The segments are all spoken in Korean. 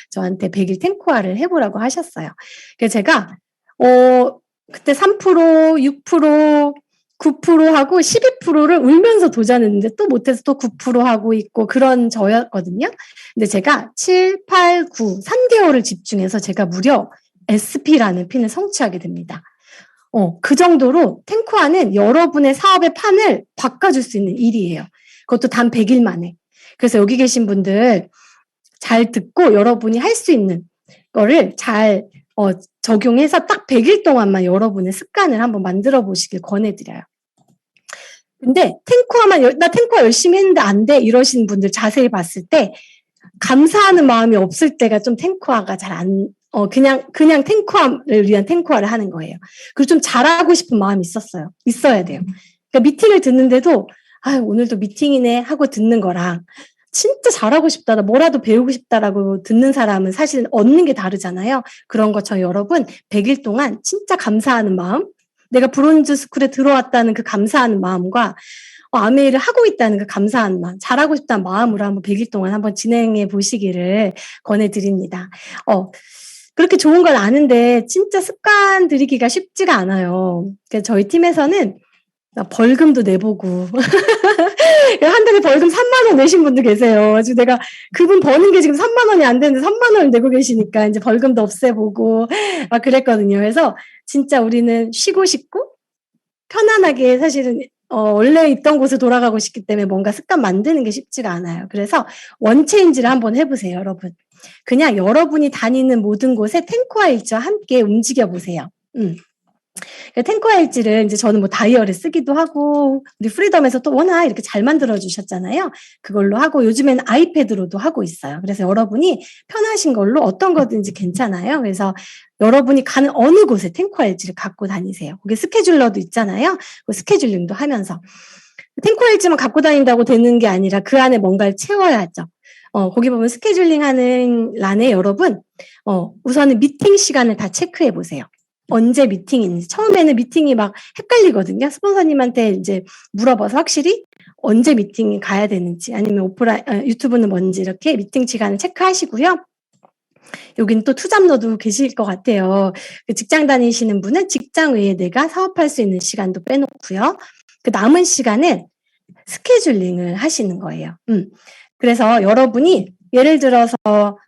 저한테 100일 탱코아를 해보라고 하셨어요. 그래서 제가 그때 3%, 6%, 9% 하고 12%를 울면서 도전했는데 또 못해서 또 9% 하고 있고 그런 저였거든요. 근데 제가 7, 8, 9, 3개월을 집중해서 제가 무려 SP라는 핀을 성취하게 됩니다. 그 정도로 탱코아는 여러분의 사업의 판을 바꿔줄 수 있는 일이에요. 그것도 단 100일 만에. 그래서 여기 계신 분들 잘 듣고 여러분이 할 수 있는 거를 잘 적용해서 딱 100일 동안만 여러분의 습관을 한번 만들어 보시길 권해드려요. 근데 나 탱코아 열심히 했는데 안 돼 이러신 분들 자세히 봤을 때 감사하는 마음이 없을 때가 좀 탱코아가 잘 안, 그냥 탱코아를 위한 탱코아를 하는 거예요. 그리고 좀 잘하고 싶은 마음이 있어야 돼요. 그러니까 미팅을 듣는데도 오늘도 미팅이네 하고 듣는 거랑 진짜 잘하고 싶다, 나 뭐라도 배우고 싶다라고 듣는 사람은 사실 얻는 게 다르잖아요. 그런 것처럼 여러분 100일 동안 진짜 감사하는 마음, 내가 브론즈 스쿨에 들어왔다는 그 감사하는 마음과 아메이를 하고 있다는 그 감사한 마음, 잘하고 싶다는 마음으로 한번 100일 동안 한번 진행해 보시기를 권해드립니다. 그렇게 좋은 건 아는데 진짜 습관 들이기가 쉽지가 않아요. 그래서 저희 팀에서는 벌금도 내보고 한 달에 벌금 3만 원 내신 분도 계세요. 지금 내가 그분 버는 게 지금 3만 원이 안 되는데 3만 원을 내고 계시니까 이제 벌금도 없애보고 막 그랬거든요. 그래서 진짜 우리는 쉬고 싶고 편안하게 사실은 원래 있던 곳에 돌아가고 싶기 때문에 뭔가 습관 만드는 게 쉽지가 않아요. 그래서 원체인지를 한번 해보세요, 여러분. 그냥 여러분이 다니는 모든 곳에 탱코아 일지와 함께 움직여 보세요. 탱코아 일지를 이제 저는 뭐 다이어리 쓰기도 하고 우리 프리덤에서 또 워낙 이렇게 잘 만들어 주셨잖아요. 그걸로 하고 요즘에는 아이패드로도 하고 있어요. 그래서 여러분이 편하신 걸로 어떤 거든지 괜찮아요. 그래서 여러분이 가는 어느 곳에 탱코아 일지를 갖고 다니세요. 거기 스케줄러도 있잖아요. 그 스케줄링도 하면서 탱코아 일지만 갖고 다닌다고 되는 게 아니라 그 안에 뭔가를 채워야죠. 거기 보면 스케줄링 하는 란에 여러분 우선은 미팅 시간을 다 체크해 보세요. 언제 미팅이 있는지. 처음에는 미팅이 막 헷갈리거든요. 스폰서님한테 이제 물어봐서 확실히 언제 미팅이 가야 되는지 아니면 유튜브는 뭔지 이렇게 미팅 시간을 체크하시고요. 여기는 또 투잡러도 계실 것 같아요. 직장 다니시는 분은 직장 외에 내가 사업할 수 있는 시간도 빼놓고요. 그 남은 시간은 스케줄링을 하시는 거예요. 그래서 여러분이 예를 들어서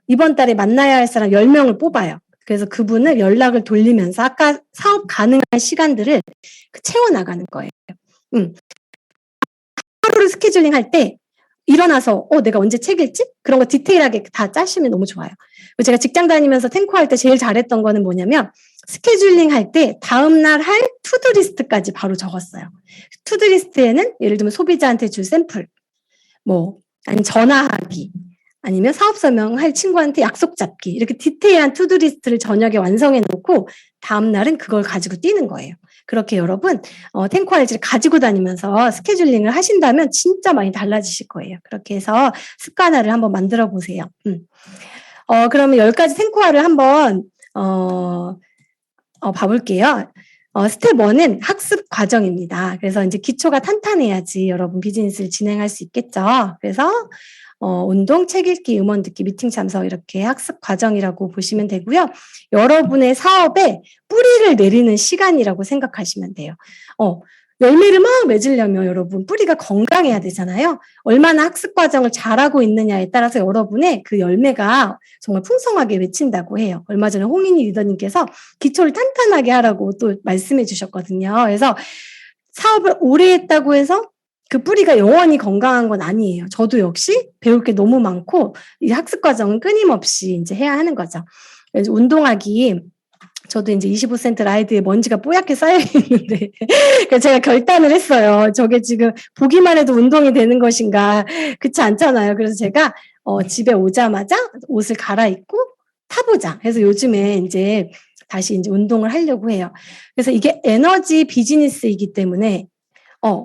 이번 달에 만나야 할 사람 10명을 뽑아요. 그래서 그분을 연락을 돌리면서 아까 사업 가능한 시간들을 채워나가는 거예요. 하루를 스케줄링 할 때 일어나서 내가 언제 책 읽지? 그런 거 디테일하게 다 짜시면 너무 좋아요. 제가 직장 다니면서 탱코 할 때 제일 잘했던 거는 뭐냐면 스케줄링 할 때 다음날 할 투두리스트까지 바로 적었어요. 투두리스트에는 예를 들면 소비자한테 줄 샘플, 아니면 전화하기, 아니면 사업 설명할 친구한테 약속 잡기 이렇게 디테일한 투두리스트를 저녁에 완성해 놓고 다음 날은 그걸 가지고 뛰는 거예요. 그렇게 여러분 탱코 알지를 가지고 다니면서 스케줄링을 하신다면 진짜 많이 달라지실 거예요. 그렇게 해서 습관화를 한번 만들어 보세요. 그러면 10가지 탱코아를 한번 봐볼게요. 스텝 1은 학습 과정입니다. 그래서 이제 기초가 탄탄해야지 여러분 비즈니스를 진행할 수 있겠죠. 그래서 운동, 책 읽기, 음원 듣기, 미팅 참석 이렇게 학습 과정이라고 보시면 되고요. 여러분의 사업에 뿌리를 내리는 시간이라고 생각하시면 돼요. 열매를 막 맺으려면 여러분 뿌리가 건강해야 되잖아요. 얼마나 학습 과정을 잘하고 있느냐에 따라서 여러분의 그 열매가 정말 풍성하게 맺힌다고 해요. 얼마 전에 홍인희 리더님께서 기초를 탄탄하게 하라고 또 말씀해 주셨거든요. 그래서 사업을 오래 했다고 해서 그 뿌리가 영원히 건강한 건 아니에요. 저도 역시 배울 게 너무 많고 이 학습 과정은 끊임없이 이제 해야 하는 거죠. 그래서 운동하기 저도 이제 25센트 라이드에 먼지가 뽀얗게 쌓여 있는데 그래서 제가 결단을 했어요. 저게 지금 보기만 해도 운동이 되는 것인가 그렇지 않잖아요. 그래서 제가 집에 오자마자 옷을 갈아입고 타보자. 그래서 요즘에 이제 다시 이제 운동을 하려고 해요. 그래서 이게 에너지 비즈니스이기 때문에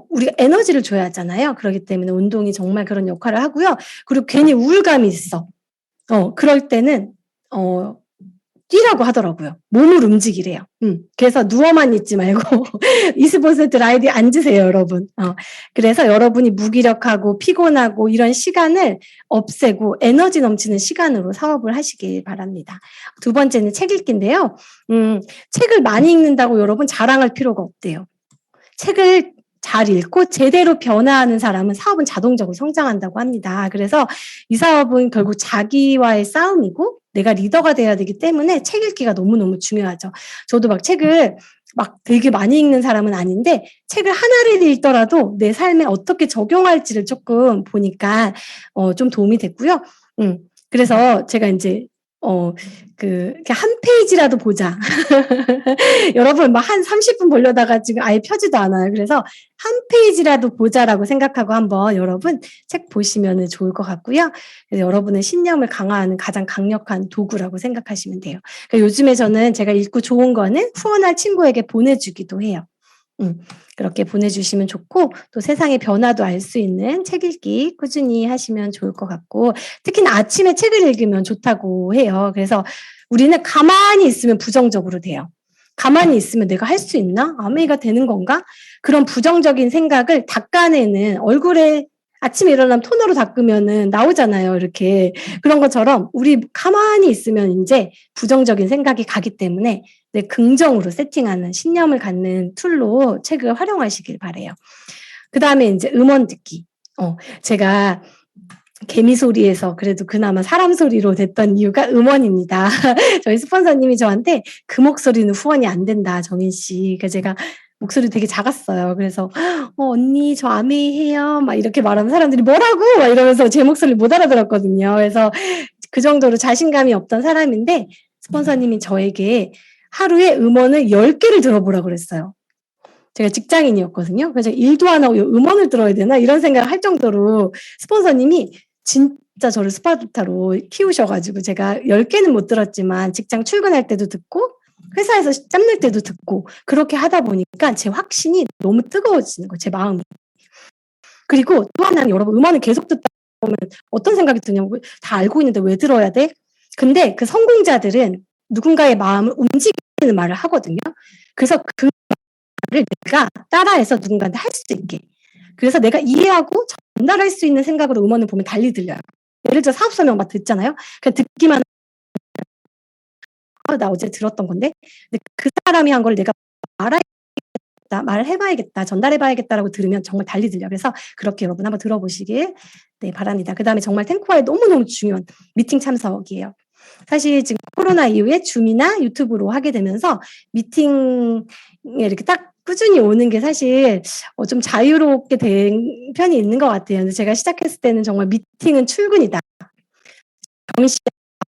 우리가 에너지를 줘야 하잖아요. 그렇기 때문에 운동이 정말 그런 역할을 하고요. 그리고 괜히 우울감이 있어. 그럴 때는 뛰라고 하더라고요. 몸을 움직이래요. 그래서 누워만 있지 말고 20% 라이드에 앉으세요, 여러분. 그래서 여러분이 무기력하고 피곤하고 이런 시간을 없애고 에너지 넘치는 시간으로 사업을 하시길 바랍니다. 두 번째는 책 읽기인데요. 책을 많이 읽는다고 여러분 자랑할 필요가 없대요. 책을 잘 읽고 제대로 변화하는 사람은 사업은 자동적으로 성장한다고 합니다. 그래서 이 사업은 결국 자기와의 싸움이고 내가 리더가 돼야 되기 때문에 책 읽기가 너무너무 중요하죠. 저도 막 책을 막 되게 많이 읽는 사람은 아닌데 책을 하나를 읽더라도 내 삶에 어떻게 적용할지를 조금 보니까 좀 도움이 됐고요. 그래서 제가 이제 한 페이지라도 보자. 여러분, 막 한 30분 보려다가 지금 아예 펴지도 않아요. 그래서 한 페이지라도 보자라고 생각하고 한번 여러분 책 보시면 좋을 것 같고요. 그래서 여러분의 신념을 강화하는 가장 강력한 도구라고 생각하시면 돼요. 그러니까 요즘에 저는 제가 읽고 좋은 거는 후원할 친구에게 보내주기도 해요. 그렇게 보내주시면 좋고 또 세상의 변화도 알 수 있는 책 읽기 꾸준히 하시면 좋을 것 같고 특히나 아침에 책을 읽으면 좋다고 해요. 그래서 우리는 가만히 있으면 부정적으로 돼요. 가만히 있으면 내가 할 수 있나? 아메이가 되는 건가? 그런 부정적인 생각을 닦아내는 얼굴에 아침에 일어나면 토너로 닦으면은 나오잖아요. 이렇게. 그런 것처럼 우리 가만히 있으면 이제 부정적인 생각이 가기 때문에 네, 긍정으로 세팅하는 신념을 갖는 툴로 책을 활용하시길 바래요. 그 다음에 이제 음원 듣기. 제가 개미 소리에서 그래도 그나마 사람 소리로 됐던 이유가 음원입니다. 저희 스폰서님이 저한테 그 목소리는 후원이 안 된다, 정인 씨. 그래서 제가 목소리 되게 작았어요. 그래서 언니 저 아메이해요. 막 이렇게 말하면 사람들이 뭐라고? 막 이러면서 제 목소리를 못 알아들었거든요. 그래서 그 정도로 자신감이 없던 사람인데 스폰서님이 저에게 하루에 음원을 10개를 들어보라고 그랬어요. 제가 직장인이었거든요. 그래서 일도 안 하고 음원을 들어야 되나 이런 생각을 할 정도로 스폰서님이 진짜 저를 스파르타로 키우셔가지고 제가 10개는 못 들었지만 직장 출근할 때도 듣고 회사에서 짬낼 때도 듣고 그렇게 하다 보니까 제 확신이 너무 뜨거워지는 거예요. 제 마음이. 그리고 또 하나는 여러분 음원을 계속 듣다 보면 어떤 생각이 드냐면 다 알고 있는데 왜 들어야 돼? 근데 그 성공자들은 누군가의 마음을 움직이는 말을 하거든요. 그래서 그 말을 내가 따라해서 누군가한테 할 수 있게. 그래서 내가 이해하고 전달할 수 있는 생각으로 음원을 보면 달리 들려요. 예를 들어 사업 설명 막 듣잖아요. 그냥 듣기만 나 어제 들었던 건데 근데 그 사람이 한 걸 내가 말해봐야겠다, 전달해봐야겠다라고 들으면 정말 달리 들려요. 그래서 그렇게 여러분 한번 들어보시길 바랍니다. 그 다음에 정말 탱코와의 너무너무 중요한 미팅 참석이에요. 사실 지금 코로나 이후에 줌이나 유튜브로 하게 되면서 미팅에 이렇게 딱 꾸준히 오는 게 사실 좀 자유롭게 된 편이 있는 것 같아요. 근데 제가 시작했을 때는 정말 미팅은 출근이다. 정시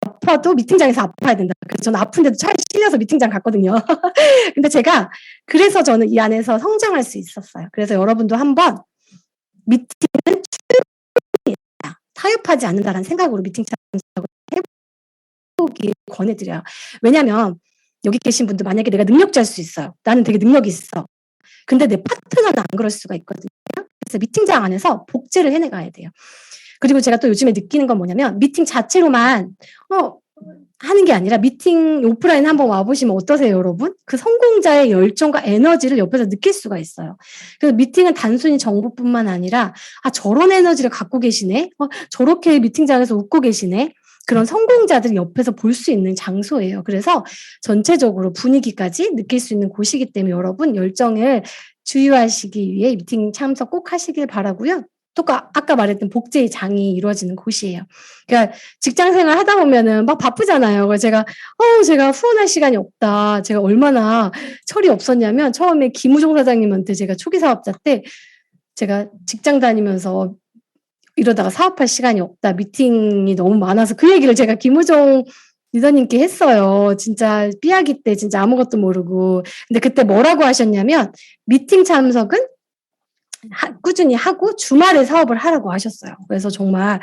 아파도 미팅장에서 아파야 된다. 그래서 저는 아픈데도 차에 실려서 미팅장 갔거든요. 근데 제가 그래서 저는 이 안에서 성장할 수 있었어요. 그래서 여러분도 한번 미팅은 출근이다. 타협하지 않는다라는 생각으로 미팅 참석을 해보기 권해드려요. 왜냐하면 여기 계신 분들 만약에 내가 능력자일 수 있어요. 나는 되게 능력이 있어. 근데 내 파트너는 안 그럴 수가 있거든요. 그래서 미팅장 안에서 복제를 해내가야 돼요. 그리고 제가 또 요즘에 느끼는 건 뭐냐면 미팅 자체로만 하는 게 아니라 미팅 오프라인 한번 와보시면 어떠세요, 여러분? 그 성공자의 열정과 에너지를 옆에서 느낄 수가 있어요. 그래서 미팅은 단순히 정보뿐만 아니라 저런 에너지를 갖고 계시네? 저렇게 미팅장에서 웃고 계시네? 그런 성공자들 옆에서 볼 수 있는 장소예요. 그래서 전체적으로 분위기까지 느낄 수 있는 곳이기 때문에 여러분 열정을 주유하시기 위해 미팅 참석 꼭 하시길 바라고요. 또 아까 말했던 복제의 장이 이루어지는 곳이에요. 그러니까 직장 생활 하다 보면은 막 바쁘잖아요. 그래서 제가 후원할 시간이 없다. 제가 얼마나 철이 없었냐면 처음에 김우종 사장님한테 제가 초기 사업자 때 제가 직장 다니면서 이러다가 사업할 시간이 없다. 미팅이 너무 많아서 그 얘기를 제가 김우종 리더님께 했어요. 진짜 삐약이 때 진짜 아무것도 모르고. 근데 그때 뭐라고 하셨냐면 미팅 참석은 꾸준히 하고 주말에 사업을 하라고 하셨어요. 그래서 정말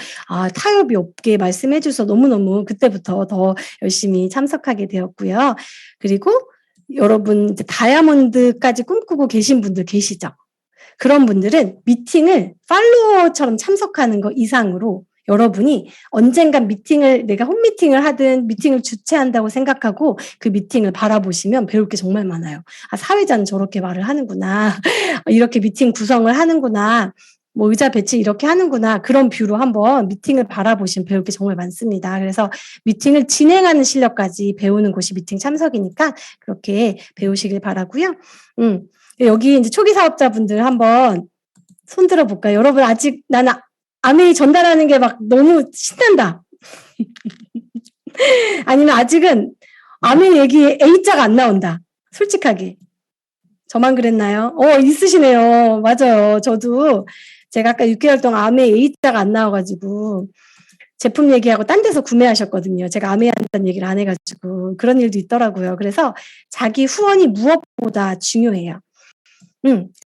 타협이 없게 말씀해 주셔서 너무너무 그때부터 더 열심히 참석하게 되었고요. 그리고 여러분 이제 다이아몬드까지 꿈꾸고 계신 분들 계시죠? 그런 분들은 미팅을 팔로워처럼 참석하는 거 이상으로 여러분이 언젠간 내가 홈미팅을 하든 미팅을 주최한다고 생각하고 그 미팅을 바라보시면 배울 게 정말 많아요. 사회자는 저렇게 말을 하는구나. 이렇게 미팅 구성을 하는구나. 뭐 의자 배치 이렇게 하는구나. 그런 뷰로 한번 미팅을 바라보시면 배울 게 정말 많습니다. 그래서 미팅을 진행하는 실력까지 배우는 곳이 미팅 참석이니까 그렇게 배우시길 바라고요. 여기 이제 초기 사업자분들 한번 손 들어볼까요? 여러분 아직 나는 아메이 전달하는 게 막 너무 신난다. 아니면 아직은 아메이 얘기에 A자가 안 나온다. 솔직하게. 저만 그랬나요? 있으시네요. 맞아요. 저도 제가 아까 6개월 동안 아메이 A자가 안 나와가지고 제품 얘기하고 딴 데서 구매하셨거든요. 제가 아메이 한다는 얘기를 안 해가지고 그런 일도 있더라고요. 그래서 자기 후원이 무엇보다 중요해요.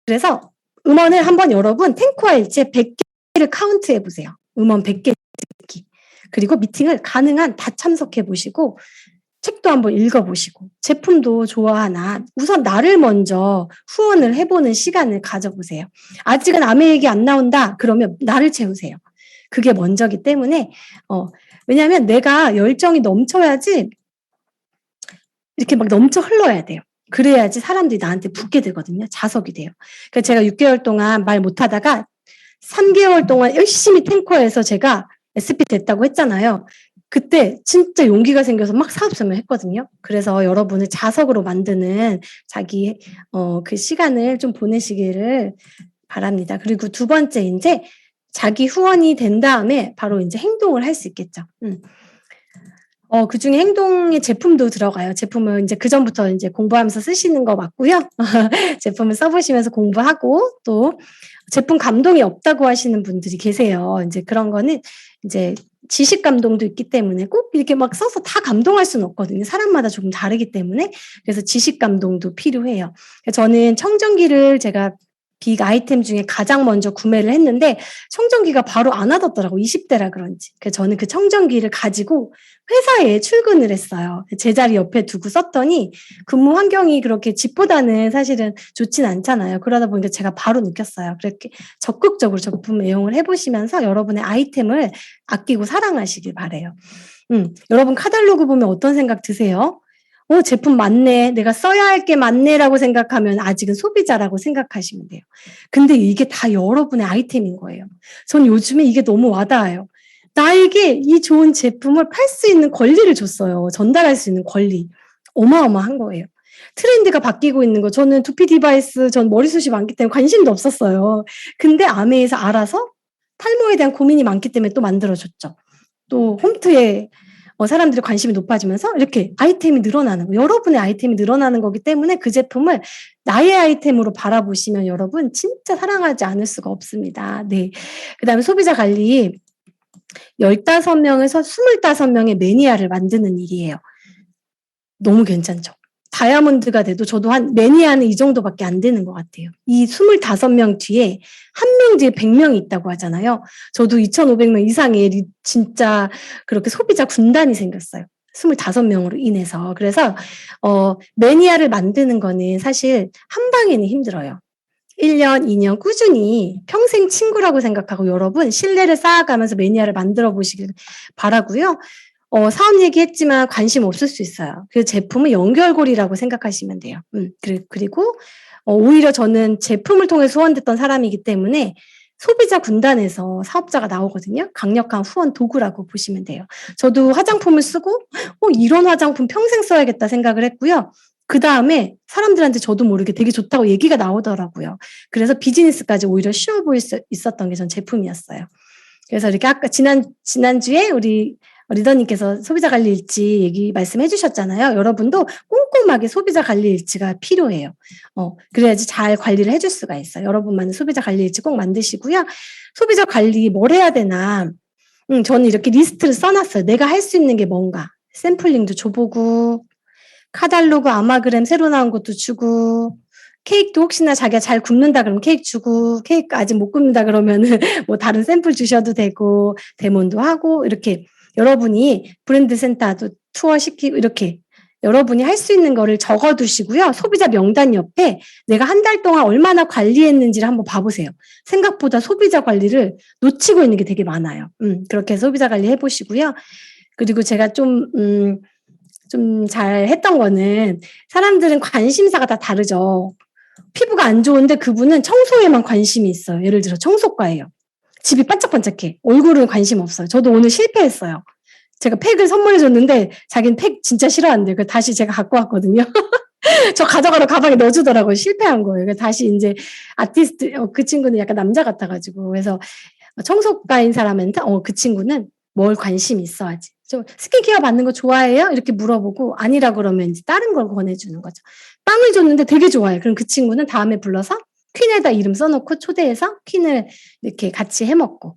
그래서 음원을 한번 여러분 탱코와 일체 100개를 카운트 해보세요. 음원 100개 듣기. 그리고 미팅을 가능한 다 참석해 보시고 책도 한번 읽어보시고 제품도 좋아하나 우선 나를 먼저 후원을 해보는 시간을 가져보세요. 아직은 아메 얘기 안 나온다 그러면 나를 채우세요. 그게 먼저기 때문에 왜냐하면 내가 열정이 넘쳐야지 이렇게 막 넘쳐 흘러야 돼요. 그래야지 사람들이 나한테 붙게 되거든요. 자석이 돼요. 그러니까 제가 6개월 동안 말 못하다가 3개월 동안 열심히 탱커에서 제가 SP 됐다고 했잖아요. 그때 진짜 용기가 생겨서 막 사업 설명했거든요. 그래서 여러분을 자석으로 만드는 자기 그 시간을 좀 보내시기를 바랍니다. 그리고 두 번째 이제 자기 후원이 된 다음에 바로 이제 행동을 할 수 있겠죠. 그 중에 행동의 제품도 들어가요. 제품을 이제 그전부터 이제 공부하면서 쓰시는 거 맞고요. 제품을 써보시면서 공부하고 또 제품 감동이 없다고 하시는 분들이 계세요. 이제 그런 거는 이제 지식 감동도 있기 때문에 꼭 이렇게 막 써서 다 감동할 수는 없거든요. 사람마다 조금 다르기 때문에. 그래서 지식 감동도 필요해요. 저는 청정기를 제가 빅 아이템 중에 가장 먼저 구매를 했는데 청정기가 바로 안 와닿더라고. 20대라 그런지. 그래서 저는 그 청정기를 가지고 회사에 출근을 했어요. 제자리 옆에 두고 썼더니 근무 환경이 그렇게 집보다는 사실은 좋진 않잖아요. 그러다 보니까 제가 바로 느꼈어요. 그렇게 적극적으로 제품 애용을 해보시면서 여러분의 아이템을 아끼고 사랑하시길 바래요. 여러분 카탈로그 보면 어떤 생각 드세요? 제품 많네. 내가 써야 할 게 많네라고 생각하면 아직은 소비자라고 생각하시면 돼요. 근데 이게 다 여러분의 아이템인 거예요. 전 요즘에 이게 너무 와닿아요. 나에게 이 좋은 제품을 팔 수 있는 권리를 줬어요. 전달할 수 있는 권리. 어마어마한 거예요. 트렌드가 바뀌고 있는 거. 저는 두피 디바이스, 전 머리숱이 많기 때문에 관심도 없었어요. 근데 아메에서 알아서 탈모에 대한 고민이 많기 때문에 또 만들어줬죠. 또 홈트에 사람들의 관심이 높아지면서 이렇게 아이템이 늘어나는 거, 여러분의 아이템이 늘어나는 거기 때문에 그 제품을 나의 아이템으로 바라보시면 여러분 진짜 사랑하지 않을 수가 없습니다. 네. 그 다음에 소비자 관리 15명에서 25명의 매니아를 만드는 일이에요. 너무 괜찮죠? 다이아몬드가 돼도 저도 한 매니아는 이 정도밖에 안 되는 것 같아요. 이 25명 뒤에 한 명 뒤에 100명이 있다고 하잖아요. 저도 2,500명 이상의 진짜 그렇게 소비자 군단이 생겼어요. 25명으로 인해서. 그래서 매니아를 만드는 거는 사실 한 방에는 힘들어요. 1년, 2년 꾸준히 평생 친구라고 생각하고 여러분 신뢰를 쌓아가면서 매니아를 만들어 보시길 바라고요. 사업 얘기했지만 관심 없을 수 있어요. 그 제품은 연결고리라고 생각하시면 돼요. 그리고 오히려 저는 제품을 통해 후원됐던 사람이기 때문에 소비자 군단에서 사업자가 나오거든요. 강력한 후원 도구라고 보시면 돼요. 저도 화장품을 쓰고 이런 화장품 평생 써야겠다 생각을 했고요. 그 다음에 사람들한테 저도 모르게 되게 좋다고 얘기가 나오더라고요. 그래서 비즈니스까지 오히려 쉬워 보일 수 있었던 게 전 제품이었어요. 그래서 이렇게 아까 지난주에 우리 리더님께서 소비자 관리 일지 얘기 말씀해 주셨잖아요. 여러분도 꼼꼼하게 소비자 관리 일지가 필요해요. 그래야지 잘 관리를 해줄 수가 있어요. 여러분만의 소비자 관리 일지 꼭 만드시고요. 소비자 관리 뭘 해야 되나. 저는 이렇게 리스트를 써놨어요. 내가 할 수 있는 게 뭔가. 샘플링도 줘보고, 카달로그 아마그램 새로 나온 것도 주고, 케이크도 혹시나 자기가 잘 굽는다 그러면 케이크 주고, 케이크 아직 못 굽는다 그러면은 뭐 다른 샘플 주셔도 되고, 데몬도 하고, 이렇게 여러분이 브랜드 센터도 투어 시키고, 이렇게 여러분이 할 수 있는 거를 적어두시고요. 소비자 명단 옆에 내가 한 달 동안 얼마나 관리했는지를 한번 봐보세요. 생각보다 소비자 관리를 놓치고 있는 게 되게 많아요. 그렇게 소비자 관리 해보시고요. 그리고 제가 좀 잘 했던 거는 사람들은 관심사가 다 다르죠. 피부가 안 좋은데 그분은 청소에만 관심이 있어요. 예를 들어 청소과예요. 집이 반짝반짝해. 얼굴은 관심 없어요. 저도 오늘 실패했어요. 제가 팩을 선물해 줬는데 자기는 팩 진짜 싫어한대요. 그래서 다시 제가 갖고 왔거든요. 저 가져가러 가방에 넣어주더라고요. 실패한 거예요. 그래서 다시 이제 아티스트, 그 친구는 약간 남자 같아가지고. 그래서 청소과인 사람한테, 그 친구는 뭘 관심이 있어야지. 좀 스킨케어 받는 거 좋아해요? 이렇게 물어보고 아니라 그러면 이제 다른 걸 권해주는 거죠. 빵을 줬는데 되게 좋아해요. 그럼 그 친구는 다음에 불러서 퀸에다 이름 써놓고 초대해서 퀸을 이렇게 같이 해먹고.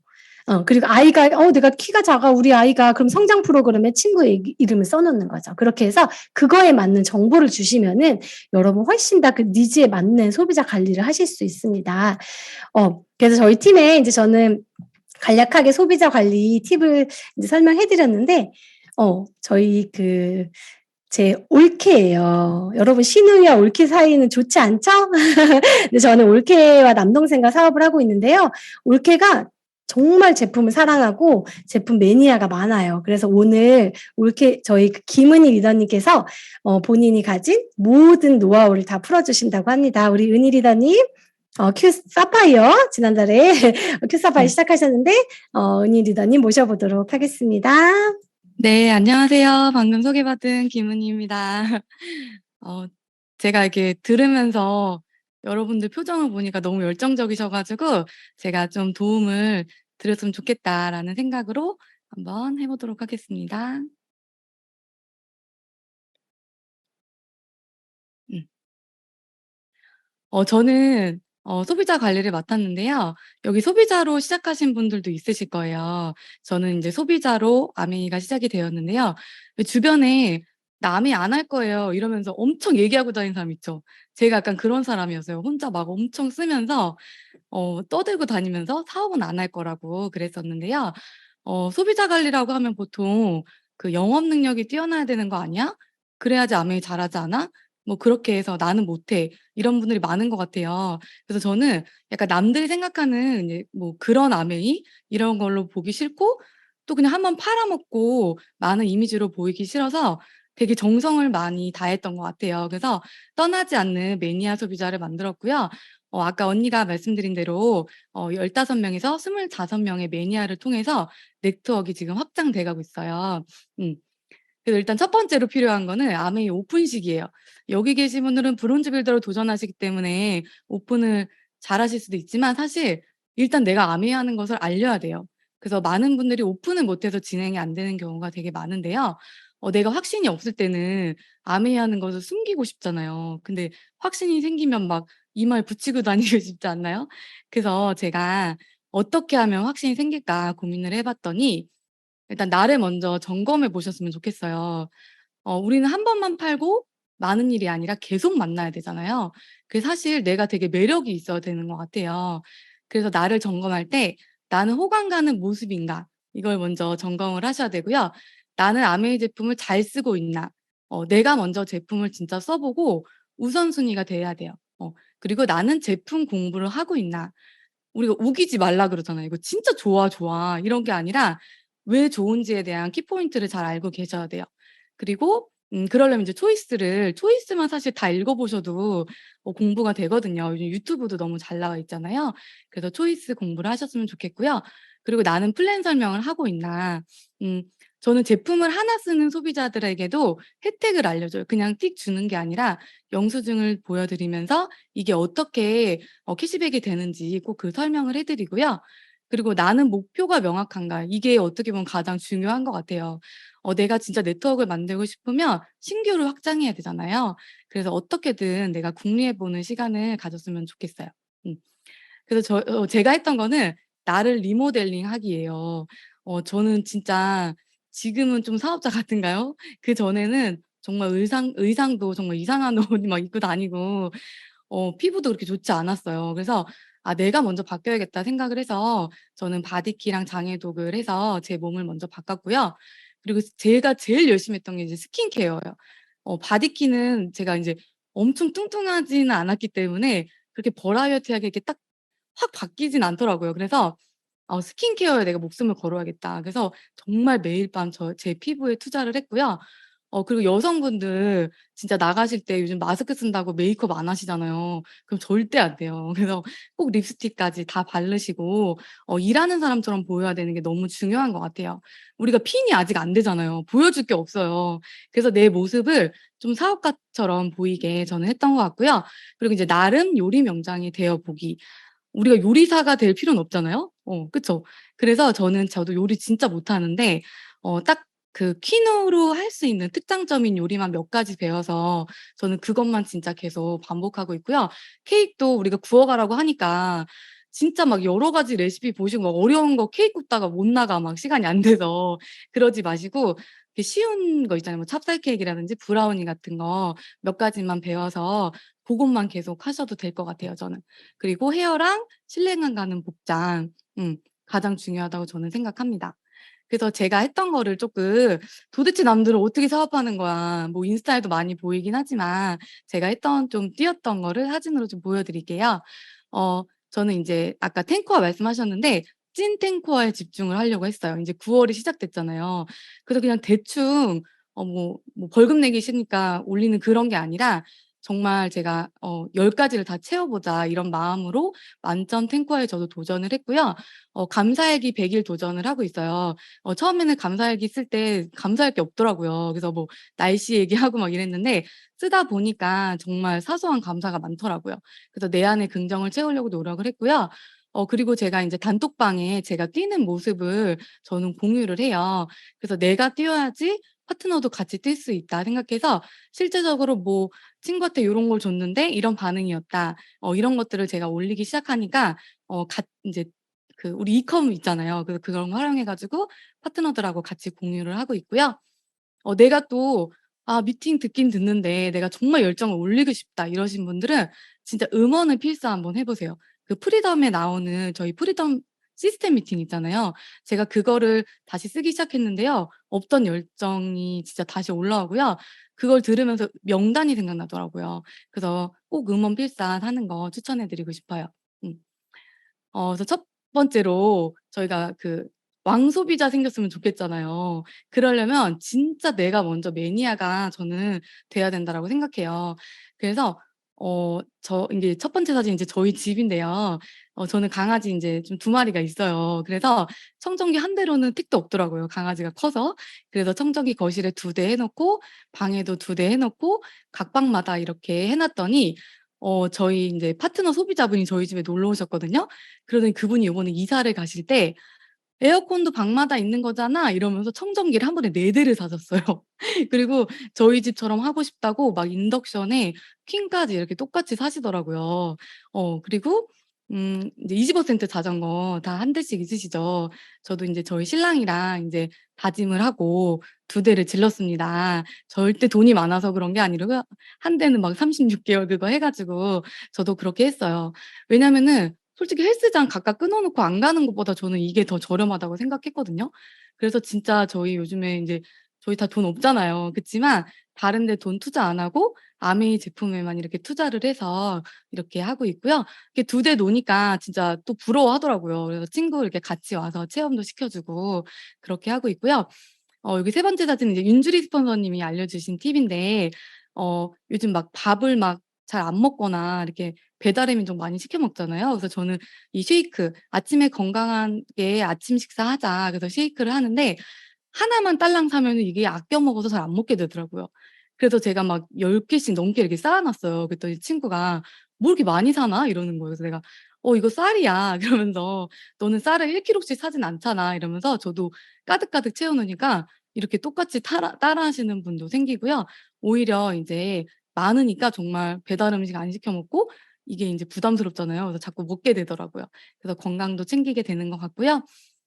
그리고 아이가, 내가 키가 작아, 우리 아이가, 그럼 성장 프로그램에 친구의 이름을 써놓는 거죠. 그렇게 해서 그거에 맞는 정보를 주시면은 여러분 훨씬 더 그 니즈에 맞는 소비자 관리를 하실 수 있습니다. 그래서 저희 팀에 이제 저는 간략하게 소비자 관리 팁을 이제 설명해 드렸는데, 저희 제 올케예요. 여러분, 신우이와 올케 사이는 좋지 않죠? 근데 저는 올케와 남동생과 사업을 하고 있는데요. 올케가 정말 제품을 사랑하고 제품 매니아가 많아요. 그래서 오늘 올케 저희 김은희 리더님께서 본인이 가진 모든 노하우를 다 풀어주신다고 합니다. 우리 은희 리더님, 큐 사파이어 지난달에 큐 사파이어 시작하셨는데 은희 리더님 모셔보도록 하겠습니다. 네, 안녕하세요. 방금 소개받은 김은희입니다. 제가 이렇게 들으면서 여러분들 표정을 보니까 너무 열정적이셔가지고 제가 좀 도움을 드렸으면 좋겠다라는 생각으로 한번 해보도록 하겠습니다. 저는 소비자 관리를 맡았는데요. 여기 소비자로 시작하신 분들도 있으실 거예요. 저는 이제 소비자로 아메이가 시작이 되었는데요. 주변에 "나 아메이 안 할 거예요." 이러면서 엄청 얘기하고 다니는 사람 있죠. 제가 약간 그런 사람이었어요. 혼자 막 엄청 쓰면서 떠들고 다니면서 사업은 안 할 거라고 그랬었는데요. 소비자 관리라고 하면 보통 그 "영업 능력이 뛰어나야 되는 거 아니야? 그래야지 아메이 잘하지 않아?" 뭐 그렇게 해서 "나는 못해." 이런 분들이 많은 것 같아요. 그래서 저는 약간 남들이 생각하는 이제 뭐 그런 아메이 이런 걸로 보기 싫고 또 그냥 한번 팔아먹고 많은 이미지로 보이기 싫어서 되게 정성을 많이 다했던 것 같아요. 그래서 떠나지 않는 매니아 소비자를 만들었고요. 아까 언니가 말씀드린 대로 15 명에서 25 명의 매니아를 통해서 네트워크가 지금 확장돼 가고 있어요. 음. 그래서 일단 첫 번째로 필요한 거는 아메이 오픈식이에요. 여기 계신 분들은 브론즈 빌더로 도전하시기 때문에 오픈을 잘하실 수도 있지만 사실 일단 내가 아메이 하는 것을 알려야 돼요. 그래서 많은 분들이 오픈을 못해서 진행이 안 되는 경우가 되게 많은데요. 내가 확신이 없을 때는 아메이 하는 것을 숨기고 싶잖아요. 근데 확신이 생기면 막 이마에 붙이고 다니고 싶지 않나요? 그래서 제가 '어떻게 하면 확신이 생길까?' 고민을 해 봤더니 일단 나를 먼저 점검해 보셨으면 좋겠어요. 우리는 한 번만 팔고 마는 일이 아니라 계속 만나야 되잖아요. 그게 사실 내가 되게 매력이 있어야 되는 것 같아요. 그래서 나를 점검할 때 '나는 호감 가는 모습인가?' 이걸 먼저 점검을 하셔야 되고요. '나는 아메이 제품을 잘 쓰고 있나?' 내가 먼저 제품을 진짜 써 보고 우선순위가 돼야 돼요. 그리고 '나는 제품 공부를 하고 있나?' 우리가 우기지 말라 그러잖아요. "이거 진짜 좋아, 좋아." 이런 게 아니라 왜 좋은지에 대한 키포인트를 잘 알고 계셔야 돼요. 그리고 그러려면 이제 초이스만 사실 다 읽어 보셔도 공부가 되거든요. 요즘 유튜브도 너무 잘 나와 있잖아요. 그래서 초이스 공부를 하셨으면 좋겠고요. 그리고 '나는 플랜 설명을 하고 있나.' 음 저는 제품을 하나 쓰는 소비자들에게도 혜택을 알려줘요. 그냥 띡 주는 게 아니라 영수증을 보여 드리면서 이게 어떻게 캐시백이 되는지 꼭 그 설명을 해 드리고요. 그리고 '나는 목표가 명확한가.' 이게 어떻게 보면 가장 중요한 것 같아요. 내가 진짜 네트워크를 만들고 싶으면 신규를 확장해야 되잖아요. 그래서 어떻게든 내가 궁리해 보는 시간을 가졌으면 좋겠어요. 음. 그래서 제가 했던 거는 나를 리모델링하기예요. 저는 진짜 지금은 좀 사업자 같은가요? 그전에는 정말 의상도 정말 이상한 옷 막 입고 다니고 피부도 그렇게 좋지 않았어요. 그래서 '아 내가 먼저 바뀌어야겠다.' 생각을 해서 저는 바디키랑 장애독을 해서 제 몸을 먼저 바꿨고요. 그리고 제가 제일 열심히 했던 게 이제 스킨케어예요. 바디키는 제가 인제 엄청 뚱뚱하지는 않았기 때문에 그렇게 버라이어티하게 이렇게 딱 확 바뀌진 않더라고요. 그래서 '스킨케어에 내가 목숨을 걸어야겠다.' 그래서 정말 매일 밤 제 피부에 투자를 했고요. 그리고 여성분들 진짜 나가실 때 요즘 마스크 쓴다고 메이크업 안 하시잖아요. 그럼 절대 안 돼요. 그래서 꼭 립스틱까지 다 바르시고 일하는 사람처럼 보여야 되는 게 너무 중요한 것 같아요. 우리가 핀이 아직 안 되잖아요. 보여줄 게 없어요. 그래서 내 모습을 좀 사업가처럼 보이게 저는 했던 것 같고요. 그리고 이제 나름 요리 명장이 되어 보기. 우리가 요리사가 될 필요는 없잖아요. 그쵸? 그래서 저도 요리 진짜 못하는데 딱 그 퀸으로 할 수 있는 특장점인 요리만 몇 가지 배워서 저는 그것만 진짜 계속 반복하고 있고요. 케이크도 우리가 구워 가라고 하니까 진짜 막 여러 가지 레시피 보시고 막 어려운 거 케이크 굽다가 못 나가 막 시간이 안 돼서 그러지 마시고 이렇게 쉬운 거 있잖아요. 뭐 찹쌀 케이크라든지 브라우니 같은 거 몇 가지만 배워서 고것만 계속 하셔도 될 것 같아요 저는. 그리고 헤어랑 신뢰감 가는 복장 가장 중요하다고 저는 생각합니다. 그래서 제가 했던 거를 쪼끔 '도대체 남들은 어떻게 사업하는 거야.' 뭐 인스타에도 많이 보이긴 하지만 제가 했던 좀 뛰었던 거를 사진으로 좀 보여 드릴게요. 저는 인제 아까 탱커와 말씀하셨는데 찐 탱커에 집중을 하려고 했어요. 인제 9 월이 시작됐잖아요. 그래서 그냥 대충 뭐 벌금 내기 싫으니까 올리는 그런 게 아니라 정말 제가 '열 가지를 다 채워 보자.' 이런 마음으로 만점 탱커에 저도 도전을 했고요. 감사일기 100일 도전을 하고 있어요. 처음에는 감사일기 쓸 때 감사할 게 없더라고요. 그래서 뭐 날씨 얘기하고 막 이랬는데 쓰다 보니까 정말 사소한 감사가 많더라고요. 그래서 내 안에 긍정을 채우려고 노력을 했고요. 그리고 제가 인제 단톡방에 제가 뛰는 모습을 저는 공유를 해요. 그래서 '내가 뛰어야지 파트너도 같이 뛸 수 있다.' 생각해서 실제적으로 뭐 친구한테 요런 걸 줬는데 이런 반응이었다. 이런 것들을 제가 올리기 시작하니까 인제 그 우리 이컴 있잖아요. 그래서 그런 거 활용해 가지고 파트너들하고 같이 공유를 하고 있고요. 내가 또 '아 미팅 듣긴 듣는데 내가 정말 열정을 올리고 싶다.' 이러신 분들은 진짜 음원을 필사 한번 해 보세요. 그 프리덤에 나오는 저희 프리덤 시스템 미팅 있잖아요. 제가 그거를 다시 쓰기 시작했는데요. 없던 열정이 진짜 다시 올라오고요. 그걸 들으면서 명단이 생각나더라고요. 그래서 꼭 음원 필사하는 거 추천해 드리고 싶어요. 음. 그래서 첫 번째로 저희가 그 왕소비자 생겼으면 좋겠잖아요. 그러려면 진짜 내가 먼저 매니아가 저는 돼야 된다라고 생각해요. 그래서 인제 첫 번째 사진이 인제 저희 집인데요. 저는 강아지 인제 좀 두 마리가 있어요. 그래서 청정기 한 대로는 택도 없더라고요, 강아지가 커서. 그래서 청정기 거실에 2대 해 놓고 방에도 2대 해 놓고 각 방마다 이렇게 해 놨더니 저희 인제 파트너 소비자분이 저희 집에 놀러 오셨거든요. 그러더니 그분이 요번에 이사를 가실 때 "에어컨도 방마다 있는 거잖아." 이러면서 청정기를 한 번에 4 대를 사셨어요. 그리고 저희 집처럼 하고 싶다고 막 인덕션에 퀸까지 이렇게 똑같이 사시더라고요. 그리고 이제 이지버센트 자전거 다 한 대씩 있으시죠. 저도 인제 저희 신랑이랑 인제 다짐을 하고 2 대를 질렀습니다. 절대 돈이 많아서 그런 게 아니고요. 한 대는 막 36 개월 그거 해 가지고 저도 그렇게 했어요. 왜냐면은 솔직히 헬스장 각각 끊어 놓고 안 가는 것보다 저는 이게 더 저렴하다고 생각했거든요. 그래서 진짜 저희 요즘에 인제 저희 다 돈 없잖아요. 그치만 다른 데 돈 투자 안 하고 아메이 제품에만 이렇게 투자를 해서 이렇게 하고 있고요. 이렇게 2대 놓으니까 진짜 또 부러워하더라고요. 그래서 친구 이렇게 같이 와서 체험도 시켜 주고 그렇게 하고 있고요. 여기 세 번째 사진은 이제 윤주리 스폰서님이 알려주신 팁인데 요즘 막 밥을 막 잘 안 먹거나 이렇게 배달의 민족 많이 시켜 먹잖아요. 그래서 저는 이 쉐이크 "아침에 건강하게 아침 식사하자." 그래서 쉐이크를 하는데 하나만 딸랑 사면은 이게 아껴 먹어서 잘 안 먹게 되더라고요. 그래서 제가 막 10 개씩 넘게 이렇게 쌓아 놨어요. 그랬더니 친구가 "뭐 이렇게 많이 사나?" 이러는 거예요. 그래서 내가 이거 쌀이야." 그러면서 "너는 쌀을 1 킬로씩 사진 않잖아." 이러면서 저도 가득가득 채워 놓으니까 이렇게 똑같이 따라하시는 분도 생기고요. 오히려 인제 많으니까 정말 배달 음식 안 시켜 먹고 이게 인제 부담스럽잖아요. 그래서 자꾸 먹게 되더라고요. 그래서 건강도 챙기게 되는 것 같고요.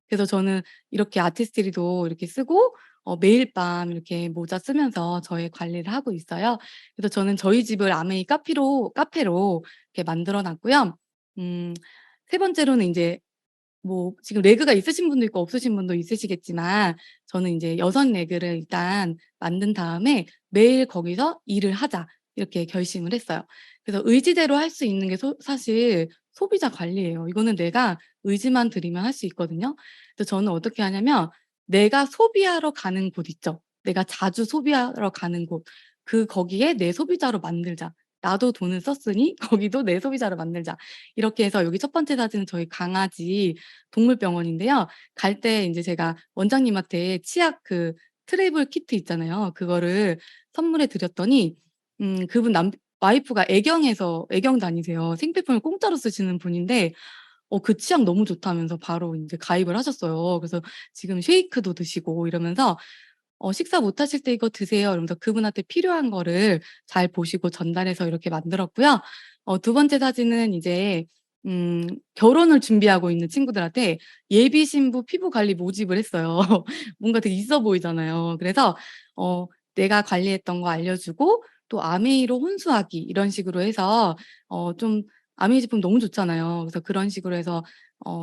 그래서 저는 이렇게 아티스트리도 이렇게 쓰고 매일 밤 이렇게 모자 쓰면서 저의 관리를 하고 있어요. 그래서 저는 저희 집을 아메이 카페로 이렇게 만들어 놨고요. 음 세 번째로는 인제 뭐 지금 레그가 있으신 분도 있고 없으신 분도 있으시겠지만 저는 인제 6 레그를 일단 만든 다음에 '매일 거기서 일을 하자.' 이렇게 결심을 했어요. 그래서 의지대로 할 수 있는 게 사실 소비자 관리예요. 이거는 내가 의지만 들이면 할 수 있거든요. 그래서 저는 어떻게 하냐면 내가 소비하러 가는 곳 있죠. 내가 자주 소비하러 가는 곳. 거기에 내 소비자로 만들자. 나도 돈을 썼으니 거기도 내 소비자로 만들자. 이렇게 해서 여기 첫 번째 사진은 저희 강아지 동물병원인데요. 갈 때 인제 제가 원장님한테 치약 트래블 키트 있잖아요. 그거를 선물해 드렸더니 그분 와이프가 애경 다니세요. 생필품을 공짜로 쓰시는 분인데 그 치약 너무 좋다면서 바로 인제 가입을 하셨어요. 그래서 지금 쉐이크도 드시고 이러면서 "식사 못 하실 때 이거 드세요." 이러면서 그분한테 필요한 거를 잘 보시고 전달해서 이렇게 만들었고요. 두 번째 사진은 이제 결혼을 준비하고 있는 친구들한테 예비 신부 피부 관리 모집을 했어요. 뭔가 되게 있어 보이잖아요. 그래서 내가 관리했던 거 알려주고 또 아메이로 혼수하기 이런 식으로 해서 좀 아메이 제품 너무 좋잖아요. 그래서 그런 식으로 해서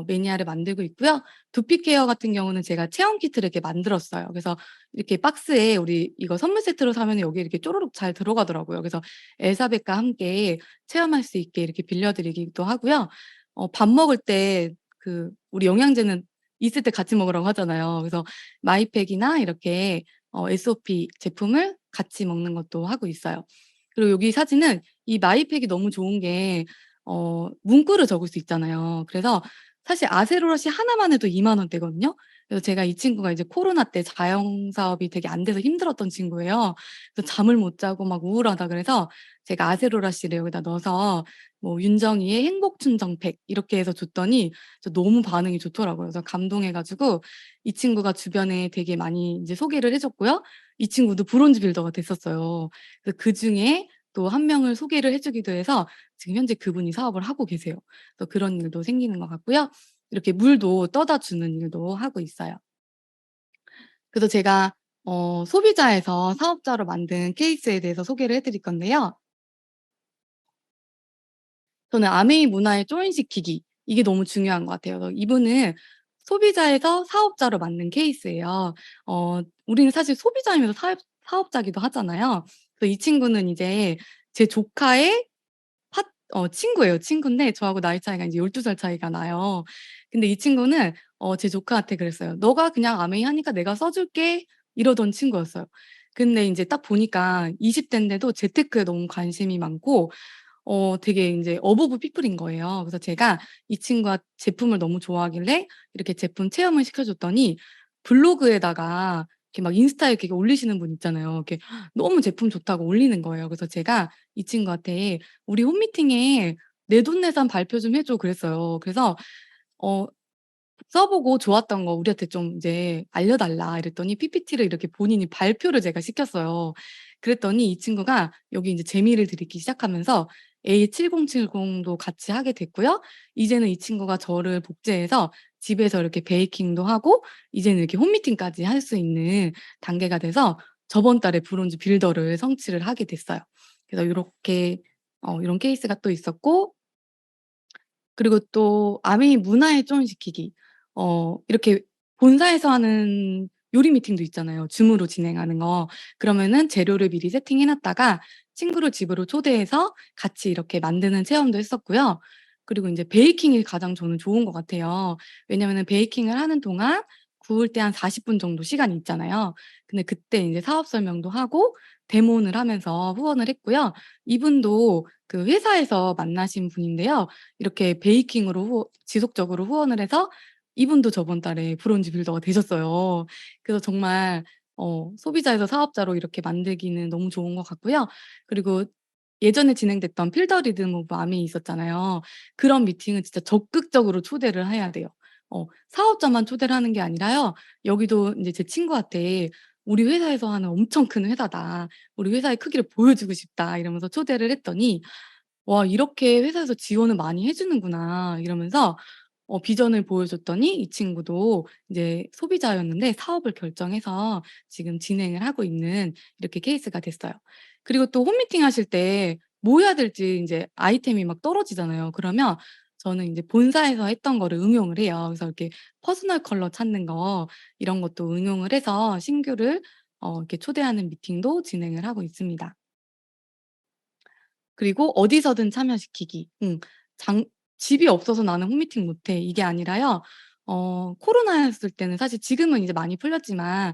매니아를 만들고 있고요. 두피 케어 같은 경우는 제가 체험 키트를 이렇게 만들었어요. 그래서 이렇게 박스에 우리 이거 선물 세트로 사면은 여기에 이렇게 쪼르륵 잘 들어가더라고요. 그래서 엘사벳과 함께 체험할 수 있게 이렇게 빌려 드리기도 하고요. 밥 먹을 때 우리 영양제는 있을 때 같이 먹으라고 하잖아요. 그래서 마이팩이나 이렇게 SOP 제품을 같이 먹는 것도 하고 있어요. 그리고 여기 사진은 이 마이팩이 너무 좋은 게 문구를 적을 수 있잖아요. 그래서 사실 아세로라시 하나만 해도 2만 원대거든요. 그래서 제가 이 친구가 이제 코로나 때 자영 사업이 되게 안 돼서 힘들었던 친구예요. 그래서 잠을 못 자고 막 우울하다 그래서 제가 아세로라시를 여기다 넣어서 뭐 윤정이의 행복 충전팩 이렇게 해서 줬더니 너무 반응이 좋더라고요. 그래서 감동해 가지고 이 친구가 주변에 되게 많이 인제 소개를 해 줬고요. 이 친구도 브론즈 빌더가 됐었어요. 그래서 그중에 또 한 명을 소개를 해 주기도 해서 지금 현재 그분이 사업을 하고 계세요. 그래서 그런 일도 생기는 것 같고요. 이렇게 물도 떠다 주는 일도 하고 있어요. 그래서 제가 소비자에서 사업자로 만든 케이스에 대해서 소개를 해 드릴 건데요. 저는 아메이 문화에 조인시키기 이게 너무 중요한 것 같아요. 이분은 소비자에서 사업자로 만든 케이스예요. 우리는 사실 소비자이면서 사업자기도 하잖아요. 그래서 이 친구는 이제 제 조카의 친구예요. 친구인데 저하고 나이 차이가 이제 12살 차이가 나요. 근데 이 친구는 제 조카한테 그랬어요. "너가 그냥 아메이 하니까 내가 써 줄게." 이러던 친구였어요. 근데 인제 딱 보니까 20 대인데도 재테크에 너무 관심이 많고 되게 인제 어버브 피플인 거예요. 그래서 제가 이 친구가 제품을 너무 좋아하길래 이렇게 제품 체험을 시켜 줬더니 블로그에다가 이렇게 막 인스타에 이렇게 올리시는 분 있잖아요. 이렇게 너무 제품 좋다고 올리는 거예요. 그래서 제가 이 친구한테 "우리 홈미팅에 내돈내산 발표 좀 해 줘." 그랬어요. 그래서 어 써 보고 좋았던 거 우리한테 좀 이제 알려 달라 이랬더니 PPT를 이렇게 본인이 발표를 제가 시켰어요. 그랬더니 이 친구가 여기 인제 재미를 들이기 시작하면서 A7070도 같이 하게 됐고요. 이제는 이 친구가 저를 복제해서 집에서 이렇게 베이킹도 하고 이제는 이렇게 홈미팅까지 할 수 있는 단계가 돼서 저번 달에 브론즈 빌더를 성취를 하게 됐어요. 그래서 요렇게 이런 케이스가 또 있었고 그리고 또 아메이 문화에 쫀시키기. 이렇게 본사에서 하는 요리 미팅도 있잖아요, 줌으로 진행하는 거. 그러면은 재료를 미리 세팅해 놨다가 친구를 집으로 초대해서 같이 이렇게 만드는 체험도 했었고요. 그리고 인제 베이킹이 가장 저는 좋은 것 같아요. 왜냐면은 베이킹을 하는 동안 구울 때 한 40분 정도 시간이 있잖아요. 근데 그때 인제 사업 설명도 하고 데모를 하면서 후원을 했고요. 이분도 회사에서 만나신 분인데요. 이렇게 베이킹으로 지속적으로 후원을 해서 이분도 저번 달에 브론즈 빌더가 되셨어요. 그래서 정말 소비자에서 사업자로 이렇게 만들기는 너무 좋은 것 같고요. 그리고 예전에 진행됐던 필더 리듬 오브 아미 있었잖아요. 그런 미팅은 진짜 적극적으로 초대를 해야 돼요. 사업자만 초대를 하는 게 아니라요. 여기도 인제 제 친구한테 "우리 회사에서 하는 엄청 큰 회사다. 우리 회사의 크기를 보여주고 싶다." 이러면서 초대를 했더니 "와 이렇게 회사에서 지원을 많이 해 주는구나." 이러면서 비전을 보여줬더니 이 친구도 이제 소비자였는데 사업을 결정해서 지금 진행을 하고 있는 이렇게 케이스가 됐어요. 그리고 또 홈미팅 하실 때 뭐 해야 될지 인제 아이템이 막 떨어지잖아요. 그러면 저는 이제 본사에서 했던 거를 응용을 해요. 그래서 이렇게 퍼스널 컬러 찾는 거 이런 것도 응용을 해서 신규를 이렇게 초대하는 미팅도 진행을 하고 있습니다. 그리고 어디서든 참여시키기. 장 "집이 없어서 나는 홈미팅 못 해." 이게 아니라요. 코로나였을 때는 사실 지금은 이제 많이 풀렸지만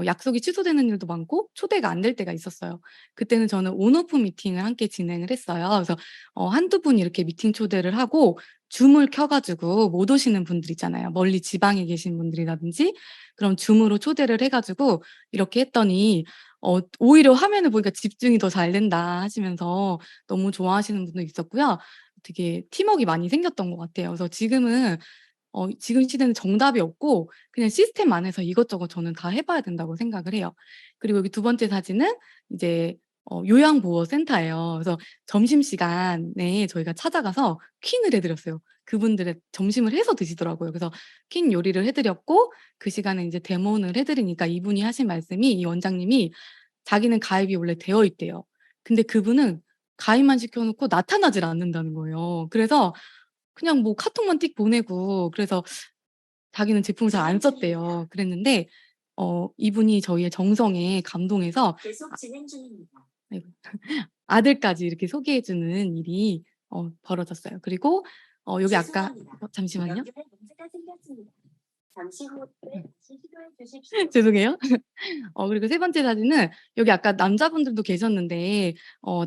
약속이 취소되는 일도 많고 초대가 안 될 때가 있었어요. 그때는 저는 온오프 미팅을 함께 진행을 했어요. 그래서 한두 분 이렇게 미팅 초대를 하고 줌을 켜 가지고 못 오시는 분들 있잖아요. 멀리 지방에 계신 분들이라든지 그럼 줌으로 초대를 해 가지고 이렇게 했더니 오히려 화면을 보니까 "집중이 더 잘 된다." 하시면서 너무 좋아하시는 분도 있었고요. 되게 팀웍이 많이 생겼던 것 같아요. 그래서 지금은 지금 시대는 정답이 없고 그냥 시스템 안에서 이것저것 저는 다 해 봐야 된다고 생각을 해요. 그리고 여기 두 번째 사진은 이제 요양보호센터예요. 그래서 점심시간에 저희가 찾아가서 퀸을 해 드렸어요. 그분들의 점심을 해서 드시더라고요. 그래서 퀸 요리를 해 드렸고 그 시간에 인제 대모를 해 드리니까 이분이 하신 말씀이 이 원장님이 자기는 가입이 원래 되어 있대요. 근데 그분은 가입만 시켜 놓고 나타나질 않는다는 거예요. 그래서 그냥 뭐 카톡만 띡 보내고 그래서 자기는 제품을 잘 안 썼대요. 그랬는데 이분이 저희의 정성에 감동해서 계속 진행 중입니다. 아이고 아들까지 이렇게 소개해 주는 일이 벌어졌어요. 그리고 여기 아까 죄송합니다. 잠시만요. 연결에 문제가 생겼습니다. 잠시 후 다시 시도해 주십시오. 죄송해요. 그리고 세 번째 사진은 여기 아까 남자분들도 계셨는데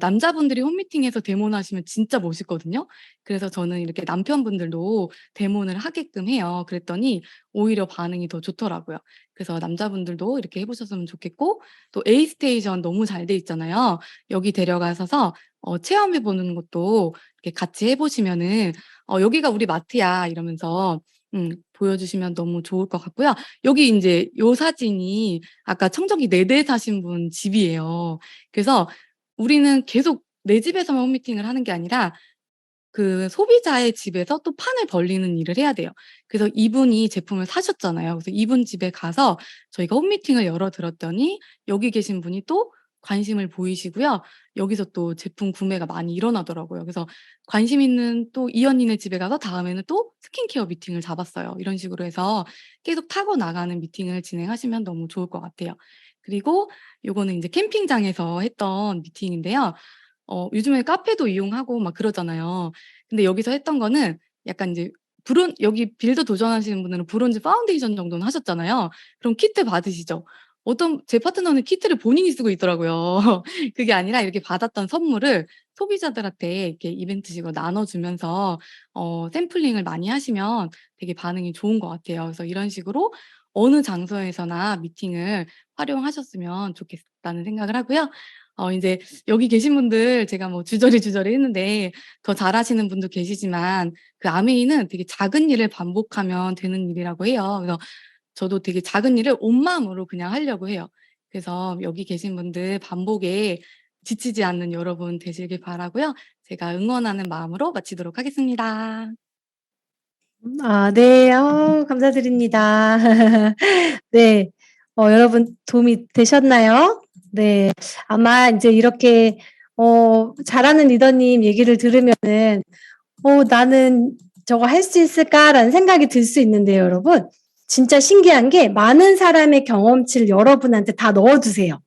남자분들이 홈미팅에서 데모를 하시면 진짜 멋있거든요. 그래서 저는 이렇게 남편분들도 데모를 하게끔 해요. 그랬더니 오히려 반응이 더 좋더라고요. 그래서 남자분들도 이렇게 해 보셨으면 좋겠고 또 에이스테이션 너무 잘 돼 있잖아요. 여기 데려가셔서 체험해 보는 것도 이렇게 같이 해 보시면은 "여기가 우리 마트야." 이러면서 보여주시면 너무 좋을 것 같고요. 여기 인제 요 사진이 아까 청정기 4대 사신 분 집이에요. 그래서 우리는 계속 내 집에서만 홈미팅을 하는 게 아니라 그 소비자의 집에서 또 판을 벌리는 일을 해야 돼요. 그래서 이분이 제품을 사셨잖아요. 그래서 이분 집에 가서 저희가 홈미팅을 열어 드렸더니 여기 계신 분이 또 관심을 보이시고요. 여기서 또 제품 구매가 많이 일어나더라고요. 그래서 관심 있는 또 이 언니네 집에 가서 다음에는 또 스킨케어 미팅을 잡았어요. 이런 식으로 해서 계속 타고 나가는 미팅을 진행하시면 너무 좋을 것 같아요. 그리고 요거는 인제 캠핑장에서 했던 미팅인데요. 요즘에 카페도 이용하고 막 그러잖아요. 근데 여기서 했던 거는 약간 인제 여기 빌더 도전하시는 분들은 브론즈 파운데이션 정도는 하셨잖아요. 그럼 키트 받으시죠. 제 파트너는 키트를 본인이 쓰고 있더라고요. 그게 아니라 이렇게 받았던 선물을 소비자들한테 이렇게 이벤트식으로 나눠 주면서 샘플링을 많이 하시면 되게 반응이 좋은 것 같아요. 그래서 이런 식으로 어느 장소에서나 미팅을 활용하셨으면 좋겠다는 생각을 하고요. 인제 여기 계신 분들 제가 뭐 주저리 했는데 더 잘하시는 분도 계시지만 그 아메이는 되게 작은 일을 반복하면 되는 일이라고 해요. 그래서 저도 되게 작은 일을 온 마음으로 그냥 하려고 해요. 그래서 여기 계신 분들 반복에 지치지 않는 여러분 되시길 바라고요. 제가 응원하는 마음으로 마치도록 하겠습니다. 네. 감사드립니다. 네. 여러분 도움이 되셨나요? 네. 아마 인제 이렇게 잘하는 리더님 얘기를 들으면은 '나는 저거 할 수 있을까?'라는 생각이 들 수 있는데요, 여러분. 진짜 신기한 게 많은 사람의 경험치를 여러분한테 다 넣어 두세요.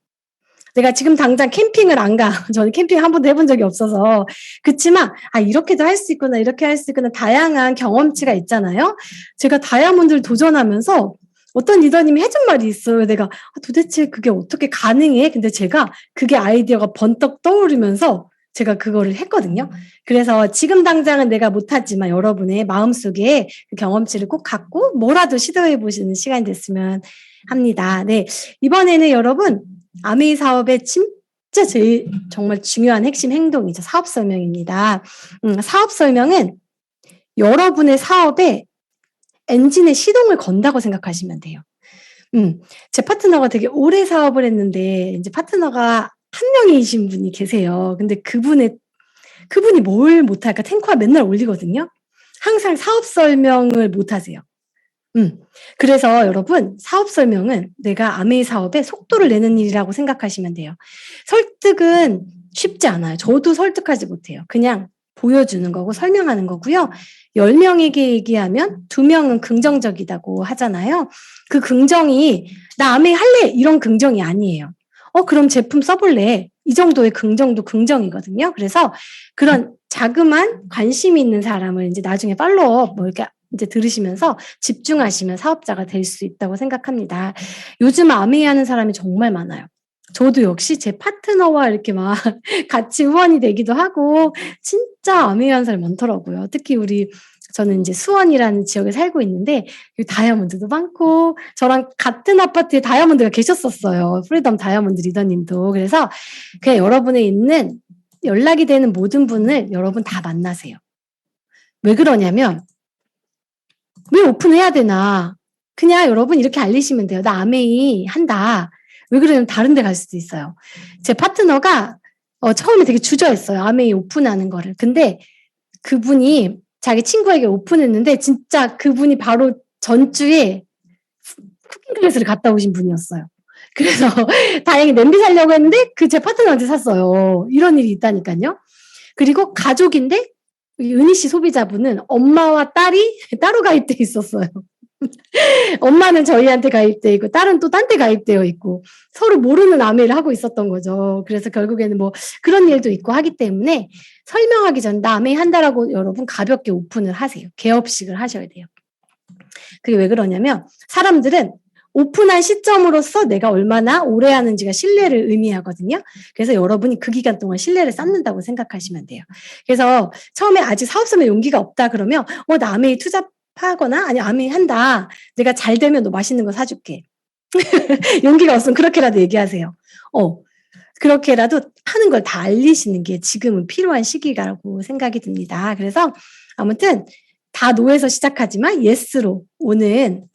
내가 지금 당장 캠핑을 안 가. 저는 캠핑 한 번도 해본 적이 없어서. 그치만 '아 이렇게도 할 수 있구나. 이렇게 할 수 있구나.' 다양한 경험치가 있잖아요. 제가 다이아몬드를 도전하면서 어떤 리더님이 해준 말이 있어요. 내가 '도대체 그게 어떻게 가능해?' 근데 제가 그게 아이디어가 번뜩 떠오르면서 제가 그거를 했거든요. 그래서 지금 당장은 내가 못하지만 여러분의 마음속에 그 경험치를 꼭 갖고 뭐라도 시도해 보시는 시간이 됐으면 합니다. 네. 이번에는 여러분 아메이 사업의 진짜 제일 정말 중요한 핵심 행동이죠. 사업 설명입니다. 사업 설명은 여러분의 사업에 엔진에 시동을 건다고 생각하시면 돼요. 제 파트너가 되게 오래 사업을 했는데 인제 파트너가 한 명이신 분이 계세요. 근데 그분이 뭘 못할까 탱커와 맨날 올리거든요. 항상 사업 설명을 못 하세요. 그래서 여러분 사업 설명은 내가 아메이 사업에 속도를 내는 일이라고 생각하시면 돼요. 설득은 쉽지 않아요. 저도 설득하지 못해요. 그냥 보여주는 거고 설명하는 거고요. 10명에게 얘기하면 2명은 긍정적이다고 하잖아요. 그 긍정이 나 아메이 할래 이런 긍정이 아니에요. 그럼 제품 써볼래. 이 정도의 긍정도 긍정이거든요. 그래서 그런 자그만 관심 있는 사람을 이제 나중에 팔로업 뭐 이렇게 이제 들으시면서 집중하시면 사업자가 될 수 있다고 생각합니다. 요즘 아메이 하는 사람이 정말 많아요. 저도 역시 제 파트너와 이렇게 막 같이 후원이 되기도 하고 진짜 아메이 하는 사람이 많더라고요. 특히 저는 이제 수원이라는 지역에 살고 있는데 다이아몬드도 많고 저랑 같은 아파트에 다이아몬드가 계셨었어요. 프리덤 다이아몬드 리더님도. 그래서 그냥 여러분의 있는 연락이 되는 모든 분을 여러분 다 만나세요. 왜 그러냐면 왜 오픈해야 되나? 그냥 여러분 이렇게 알리시면 돼요. 나 아메이 한다. 왜 그러냐면 다른 데 갈 수도 있어요. 제 파트너가 처음에 되게 주저했어요. 아메이 오픈하는 거를. 근데 그분이 자기 친구에게 오픈했는데 진짜 그분이 바로 전주에 쿠킹 클래스를 갔다 오신 분이었어요. 그래서 다행히 냄비 사려고 했는데 제 파트너한테 샀어요. 이런 일이 있다니까요. 그리고 가족인데 은희 씨 소비자분은 엄마와 딸이 따로 가입돼 있었어요. 엄마는 저희한테 가입돼 있고 딸은 또 딴 데 가입되어 있고 서로 모르는 아메를 하고 있었던 거죠. 그래서 결국에는 뭐 그런 일도 있고 하기 때문에 설명하기 전 나 아메 한다라고 여러분 가볍게 오픈을 하세요. 개업식을 하셔야 돼요. 그게 왜 그러냐면 사람들은 오픈한 시점으로서 내가 얼마나 오래 하는지가 신뢰를 의미하거든요. 그래서 여러분이 그 기간 동안 신뢰를 쌓는다고 생각하시면 돼요. 그래서 처음에 아직 사업성에 용기가 없다 그러면 나 아메이 투자하거나 아니 아메이 한다. 내가 잘 되면 너 맛있는 거 사줄게. 용기가 없으면 그렇게라도 얘기하세요. 그렇게라도 하는 걸 다 알리시는 게 지금은 필요한 시기라고 생각이 듭니다. 그래서 아무튼 다 노에서 시작하지만 예스로 오는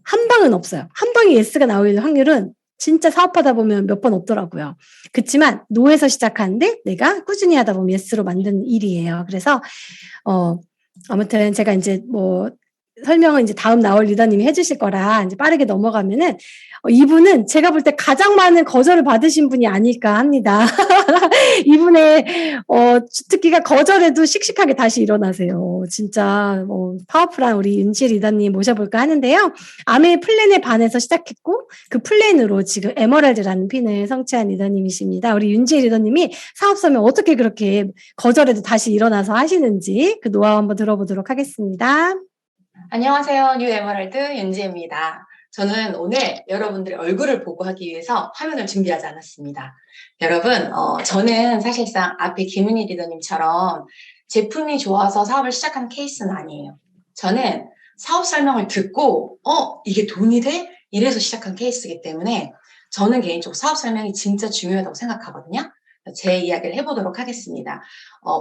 한 방은 없어요. 한 방에 예스가 나올 확률은 진짜 사업하다 보면 몇 번 없더라고요. 그렇지만 노에서 시작하는데 내가 꾸준히 하다 보면 예스로 만드는 일이에요. 그래서 아무튼 제가 이제 뭐 설명은 이제 다음 나올 리더님이 해주실 거라 이제 빠르게 넘어가면은 이분은 제가 볼 때 가장 많은 거절을 받으신 분이 아닐까 합니다. 이분의 주특기가 거절해도 씩씩하게 다시 일어나세요. 진짜 파워풀한 우리 윤지 리더님 모셔볼까 하는데요. 아메 플랜에 반해서 시작했고 그 플랜으로 지금 에머랄드라는 핀을 성취한 리더님이십니다. 우리 윤지 리더님이 사업 서면 어떻게 그렇게 거절해도 다시 일어나서 하시는지 그 노하우 한번 들어보도록 하겠습니다. 안녕하세요. 뉴 에머랄드 윤지혜입니다. 저는 오늘 여러분들의 얼굴을 보고 하기 위해서 화면을 준비하지 않았습니다. 여러분, 저는 사실상 앞에 김은희 리더님처럼 제품이 좋아서 사업을 시작한 케이스는 아니에요. 저는 사업 설명을 듣고 이게 돈이 돼? 이래서 시작한 케이스이기 때문에 저는 개인적으로 사업 설명이 진짜 중요하다고 생각하거든요. 제 이야기를 해보도록 하겠습니다.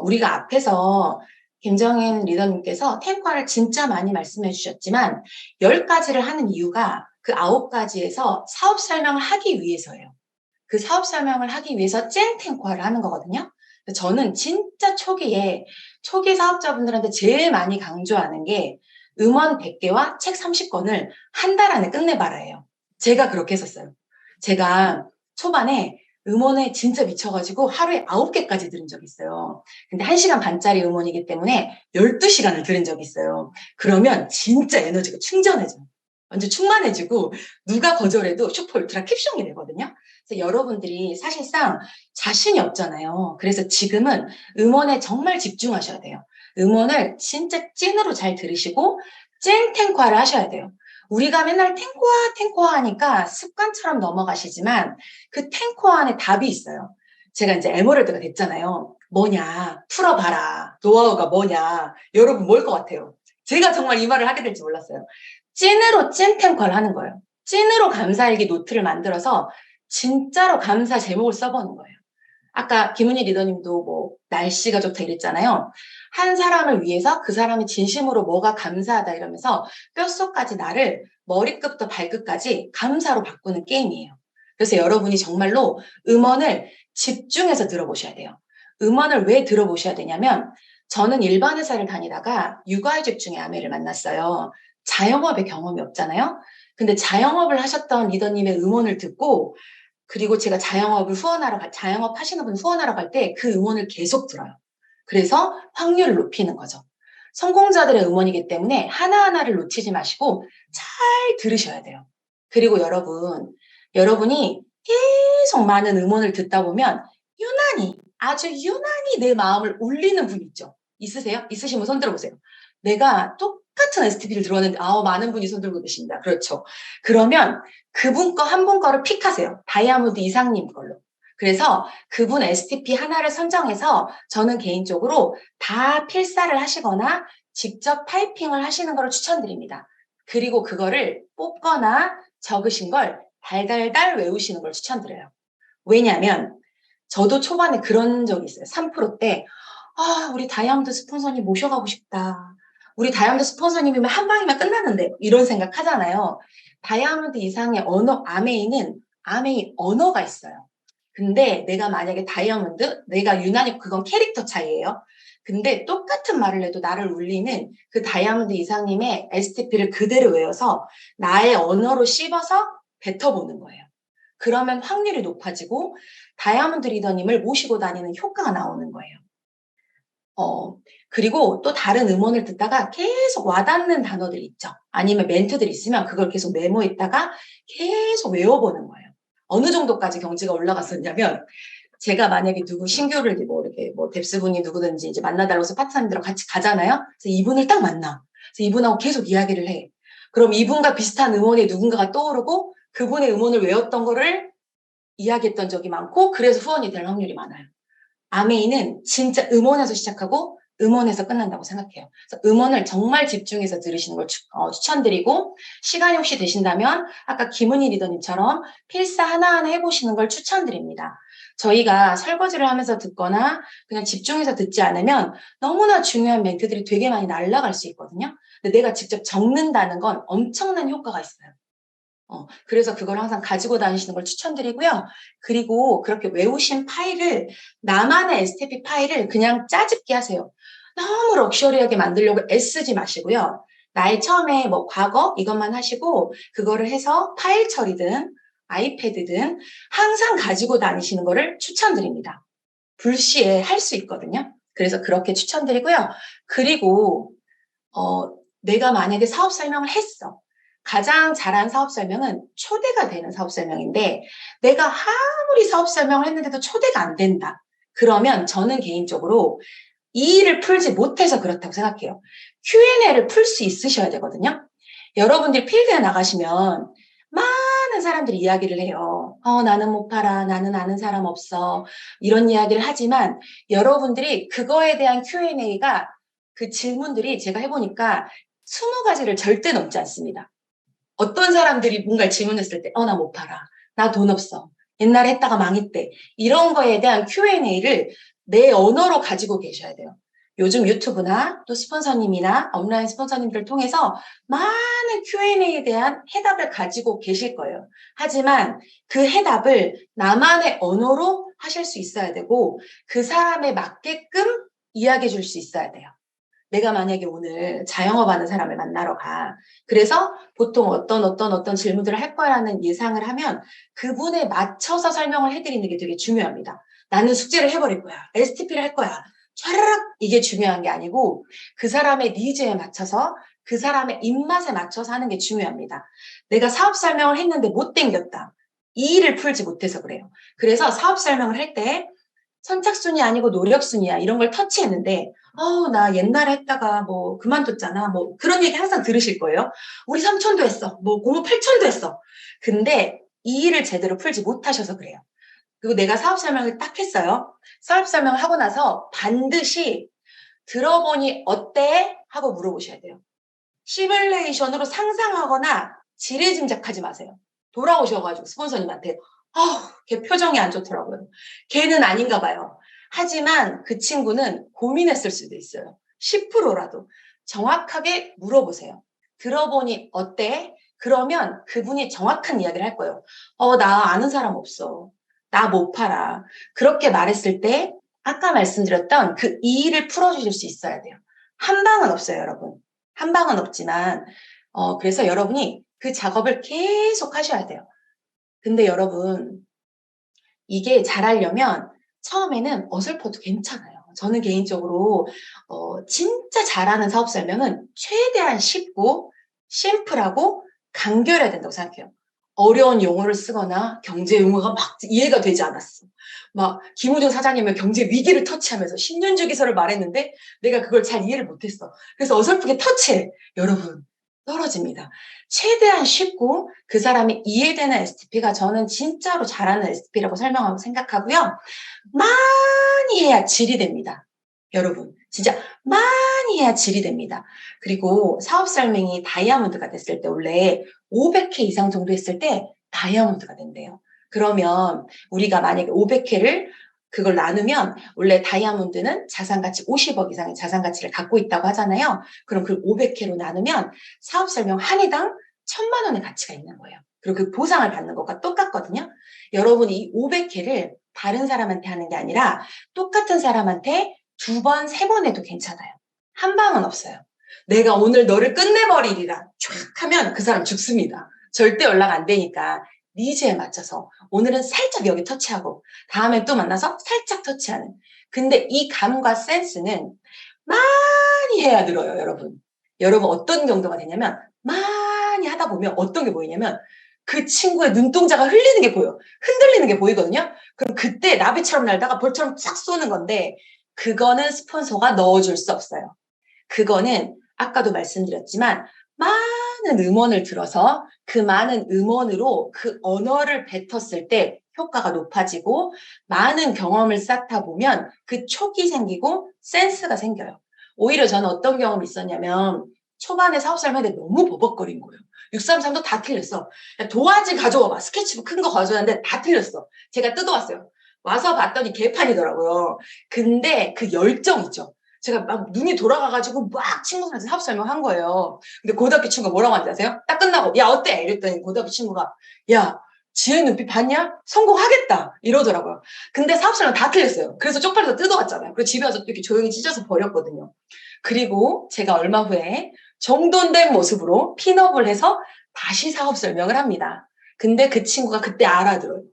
우리가 앞에서 김정인 리더님께서 탱과를 진짜 많이 말씀해 주셨지만 10가지를 하는 이유가 그 9가지에서 사업 설명을 하기 위해서예요. 그 사업 설명을 하기 위해서 찐 탱과를 하는 거거든요. 저는 진짜 초기 사업자분들한테 제일 많이 강조하는 게 음원 100개와 책 30권을 한 달 안에 끝내봐라예요. 제가 그렇게 했었어요. 제가 초반에 음원에 진짜 미쳐가지고 하루에 9개까지 들은 적이 있어요. 근데 1시간 반짜리 음원이기 때문에 12시간을 들은 적이 있어요. 그러면 진짜 에너지가 충전해져요. 완전 충만해지고 누가 거절해도 슈퍼 울트라 캡숑이 되거든요. 그래서 여러분들이 사실상 자신이 없잖아요. 그래서 지금은 음원에 정말 집중하셔야 돼요. 음원을 진짜 찐으로 잘 들으시고 찐 탱과를 하셔야 돼요. 우리가 맨날 탱코아 하니까 습관처럼 넘어가시지만 그 탱코아 안에 답이 있어요. 제가 이제 에머랄드가 됐잖아요. 뭐냐? 풀어봐라. 노하우가 뭐냐? 여러분 뭘 것 같아요? 제가 정말 이 말을 하게 될지 몰랐어요. 찐으로 찐 탱코아를 하는 거예요. 찐으로 감사일기 노트를 만들어서 진짜로 감사 제목을 써보는 거예요. 아까 김은희 리더님도 뭐 날씨가 좋다 이랬잖아요. 한 사람을 위해서 그 사람이 진심으로 뭐가 감사하다 이러면서 뼛속까지 나를 머리끝부터 발끝까지 감사로 바꾸는 게임이에요. 그래서 여러분이 정말로 음원을 집중해서 들어보셔야 돼요. 음원을 왜 들어보셔야 되냐면 저는 일반 회사를 다니다가 육아휴직 중에 아내를 만났어요. 자영업의 경험이 없잖아요. 근데 자영업을 하셨던 리더님의 음원을 듣고 그리고 제가 자영업 하시는 분 후원하러 갈 때 그 음원을 계속 들어요. 그래서 확률을 높이는 거죠. 성공자들의 음원이기 때문에 하나하나를 놓치지 마시고 잘 들으셔야 돼요. 그리고 여러분이 계속 많은 음원을 듣다 보면 아주 유난히 내 마음을 울리는 분 있죠? 있으세요? 있으시면 손 들어보세요. 내가 똑같은 STP를 들었는데, 많은 분이 손 들고 계십니다. 그렇죠. 그러면 그분 거, 한 분 거를 픽하세요. 다이아몬드 이상님 걸로. 그래서 그분 STP 하나를 선정해서 저는 개인적으로 다 필사를 하시거나 직접 타이핑을 하시는 걸 추천드립니다. 그리고 그거를 뽑거나 적으신 걸 달달달 외우시는 걸 추천드려요. 왜냐하면 저도 초반에 그런 적이 있어요. 3% 때, 우리 다이아몬드 스폰서님 모셔가고 싶다. 우리 다이아몬드 스폰서님이면 한 방이면 끝나는데, 이런 생각 하잖아요. 다이아몬드 이상의 언어, 아메이 언어가 있어요. 근데 내가 만약에 내가 유난히 그건 캐릭터 차이예요. 근데 똑같은 말을 해도 나를 울리는 그 다이아몬드 이상님의 STP를 그대로 외워서 나의 언어로 씹어서 뱉어보는 거예요. 그러면 확률이 높아지고 다이아몬드 리더님을 모시고 다니는 효과가 나오는 거예요. 그리고 또 다른 음원을 듣다가 계속 와닿는 단어들 있죠. 아니면 멘트들이 있으면 그걸 계속 메모했다가 계속 외워보는 거예요. 어느 정도까지 경지가 올라갔었냐면, 제가 만약에 신규를 이렇게 뎁스분이 누구든지 이제 만나달라고 해서 파트너님들하고 같이 가잖아요. 그래서 이분을 딱 만나. 그래서 이분하고 계속 이야기를 해. 그럼 이분과 비슷한 음원에 누군가가 떠오르고 그분의 음원을 외웠던 거를 이야기했던 적이 많고, 그래서 후원이 될 확률이 많아요. 아메이는 진짜 음원에서 시작하고 음원에서 끝난다고 생각해요. 그래서 음원을 정말 집중해서 들으시는 걸 추천드리고, 시간이 혹시 되신다면 아까 김은희 리더님처럼 필사 하나하나 해보시는 걸 추천드립니다. 저희가 설거지를 하면서 듣거나 그냥 집중해서 듣지 않으면 너무나 중요한 멘트들이 되게 많이 날아갈 수 있거든요. 근데 내가 직접 적는다는 건 엄청난 효과가 있어요. 그래서 그걸 항상 가지고 다니시는 걸 추천드리고요. 그리고 그렇게 외우신 파일을, 나만의 STP 파일을 그냥 짜집기 하세요. 너무 럭셔리하게 만들려고 애쓰지 마시고요. 나의 처음에 과거 이것만 하시고, 그거를 해서 파일 처리든 아이패드든 항상 가지고 다니시는 거를 추천드립니다. 불시에 할 수 있거든요. 그래서 그렇게 추천드리고요. 그리고 내가 만약에 사업 설명을 했어. 가장 잘한 사업 설명은 초대가 되는 사업 설명인데, 내가 아무리 사업 설명을 했는데도 초대가 안 된다. 그러면 저는 개인적으로 이 일을 풀지 못해서 그렇다고 생각해요. Q&A를 풀 수 있으셔야 되거든요. 여러분들이 필드에 나가시면 많은 사람들이 이야기를 해요. 나는 못 팔아. 나는 아는 사람 없어. 이런 이야기를 하지만 여러분들이 그거에 대한 Q&A가, 그 질문들이 제가 해보니까 20가지를 절대 넘지 않습니다. 어떤 사람들이 뭔가 질문했을 때, 나 못 팔아. 나 돈 없어. 옛날에 했다가 망했대. 이런 거에 대한 Q&A를 내 언어로 가지고 계셔야 돼요. 요즘 유튜브나 또 스폰서님이나 온라인 스폰서님들을 통해서 많은 Q&A에 대한 해답을 가지고 계실 거예요. 하지만 그 해답을 나만의 언어로 하실 수 있어야 되고, 그 사람에 맞게끔 이야기해 줄 수 있어야 돼요. 내가 만약에 오늘 자영업하는 사람을 만나러 가. 그래서 보통 어떤 질문들을 할 거라는 예상을 하면 그분에 맞춰서 설명을 해드리는 게 되게 중요합니다. 나는 숙제를 해버릴 거야. STP를 할 거야. 촤르륵 이게 중요한 게 아니고, 그 사람의 니즈에 맞춰서, 그 사람의 입맛에 맞춰서 하는 게 중요합니다. 내가 사업 설명을 했는데 못 땡겼다. 이 일을 풀지 못해서 그래요. 그래서 사업 설명을 할 때 선착순이 아니고 노력순이야. 이런 걸 터치했는데, 나 옛날에 했다가 그만뒀잖아. 그런 얘기 항상 들으실 거예요. 우리 삼촌도 했어. 고모 팔촌도 했어. 근데 이 일을 제대로 풀지 못하셔서 그래요. 그리고 내가 사업 설명을 딱 했어요. 사업 설명을 하고 나서 반드시 들어보니 어때? 하고 물어보셔야 돼요. 시뮬레이션으로 상상하거나 지레짐작하지 마세요. 돌아오셔가지고 스폰서님한테 걔 표정이 안 좋더라고요. 걔는 아닌가 봐요. 하지만 그 친구는 고민했을 수도 있어요. 10%라도 정확하게 물어보세요. 들어보니 어때? 그러면 그분이 정확한 이야기를 할 거예요. 나 아는 사람 없어. 나 못 팔아. 그렇게 말했을 때 아까 말씀드렸던 그 이 일을 풀어주실 수 있어야 돼요. 한 방은 없어요, 여러분. 한 방은 없지만 그래서 여러분이 그 작업을 계속 하셔야 돼요. 근데 여러분, 이게 잘하려면 처음에는 어설퍼도 괜찮아요. 저는 개인적으로 진짜 잘하는 사업 설명은 최대한 쉽고 심플하고 간결해야 된다고 생각해요. 어려운 용어를 쓰거나 경제 용어가 막 이해가 되지 않았어. 막 김우중 사장님의 경제 위기를 터치하면서 10년 주기설을 말했는데 내가 그걸 잘 이해를 못했어. 그래서 어설프게 터치해. 여러분 떨어집니다. 최대한 쉽고 그 사람이 이해되는 STP가 저는 진짜로 잘하는 STP라고 설명하고 생각하고요. 많이 해야 질이 됩니다. 여러분 진짜 많이 해야 질이 됩니다. 그리고 사업 설명이 다이아몬드가 됐을 때 원래 500회 이상 정도 했을 때 다이아몬드가 된대요. 그러면 우리가 만약에 500회를 그걸 나누면 원래 다이아몬드는 자산가치 50억 이상의 자산가치를 갖고 있다고 하잖아요. 그럼 그 500회로 나누면 사업 설명 한 회당 1,000만 원의 가치가 있는 거예요. 그리고 그 보상을 받는 것과 똑같거든요. 여러분이 이 500회를 다른 사람한테 하는 게 아니라 똑같은 사람한테 2번, 3번 해도 괜찮아요. 한 방은 없어요. 내가 오늘 너를 끝내버리리라 쫙 하면 그 사람 죽습니다. 절대 연락 안 되니까 니즈에 맞춰서 오늘은 살짝 여기 터치하고 다음에 또 만나서 살짝 터치하는. 근데 이 감과 센스는 많이 해야 늘어요, 여러분. 여러분 어떤 정도가 되냐면 많이 하다 보면 어떤 게 보이냐면 그 친구의 눈동자가 흘리는 게 보여. 흔들리는 게 보이거든요. 그럼 그때 나비처럼 날다가 벌처럼 쫙 쏘는 건데 그거는 스폰서가 넣어줄 수 없어요. 그거는 아까도 말씀드렸지만 많은 음원을 들어서 그 많은 음원으로 그 언어를 뱉었을 때 효과가 높아지고 많은 경험을 쌓다 보면 그 촉이 생기고 센스가 생겨요. 오히려 저는 어떤 경험이 있었냐면 초반에 사업 설명할 때 너무 버벅거린 거예요. 633도 다 틀렸어. 야, 도화지 가져와봐. 스케치북 큰 거 가져왔는데 다 틀렸어. 제가 뜯어왔어요. 와서 봤더니 개판이더라고요. 근데 그 열정 있죠. 제가 막 눈이 돌아가가지고 막 친구들한테 사업 설명한 거예요. 근데 고등학교 친구가 뭐라고 하는지 아세요? 딱 끝나고 야 어때? 이랬더니 고등학교 친구가 야 지혜 눈빛 봤냐? 성공하겠다 이러더라고요. 근데 사업 설명 다 틀렸어요. 그래서 쪽팔려서 뜯어왔잖아요. 그리고 집에 와서 이렇게 조용히 찢어서 버렸거든요. 그리고 제가 얼마 후에 정돈된 모습으로 핀업을 해서 다시 사업 설명을 합니다. 근데 그 친구가 그때 알아들어요.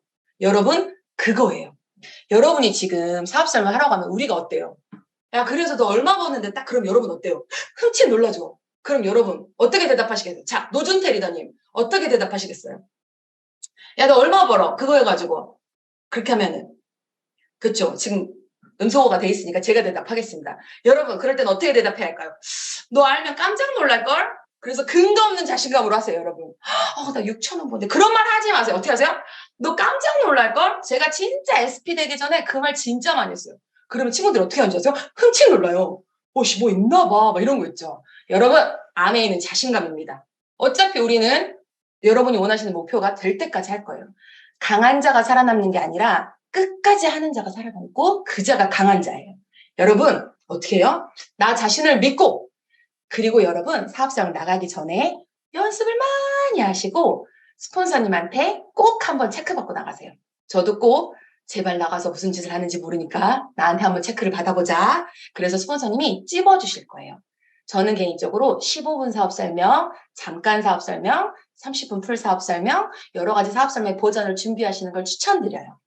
여러분 그거예요. 여러분이 지금 사업 설명 하라고 하면 우리가 어때요? 야, 그래서 너 얼마 버는데 딱 그럼 여러분 어때요? 흠칫 놀라죠? 그럼 여러분 어떻게 대답하시겠어요? 자, 노준태 리더님 어떻게 대답하시겠어요? 야, 너 얼마 벌어? 그거 해가지고 그렇게 하면은 그쵸? 지금 음소거가 돼 있으니까 제가 대답하겠습니다. 여러분 그럴 땐 어떻게 대답해야 할까요? 너 알면 깜짝 놀랄걸? 그래서 근거 없는 자신감으로 하세요, 여러분. 나 6,000원 버는데 그런 말 하지 마세요. 어떻게 하세요? 너 깜짝 놀랄걸? 제가 진짜 SP 되기 전에 그 말 진짜 많이 했어요. 그러면 친구들 어떻게 하는지 아세요? 흠칫 놀라요. 씨, 뭐 있나 봐. 막 이런 거 있죠. 여러분, 안에 있는 자신감입니다. 어차피 우리는 여러분이 원하시는 목표가 될 때까지 할 거예요. 강한 자가 살아남는 게 아니라 끝까지 하는 자가 살아남고 그 자가 강한 자예요. 여러분, 어떻게 해요? 나 자신을 믿고 그리고 여러분 사업장 나가기 전에 연습을 많이 하시고 스폰서님한테 꼭 한번 체크받고 나가세요. 저도 꼭 제발 나가서 무슨 짓을 하는지 모르니까 나한테 한번 체크를 받아보자. 그래서 스폰서님이 찝어주실 거예요. 저는 개인적으로 15분 사업 설명, 잠깐 사업 설명, 30분 풀 사업 설명, 여러 가지 사업 설명 버전을 준비하시는 걸 추천드려요.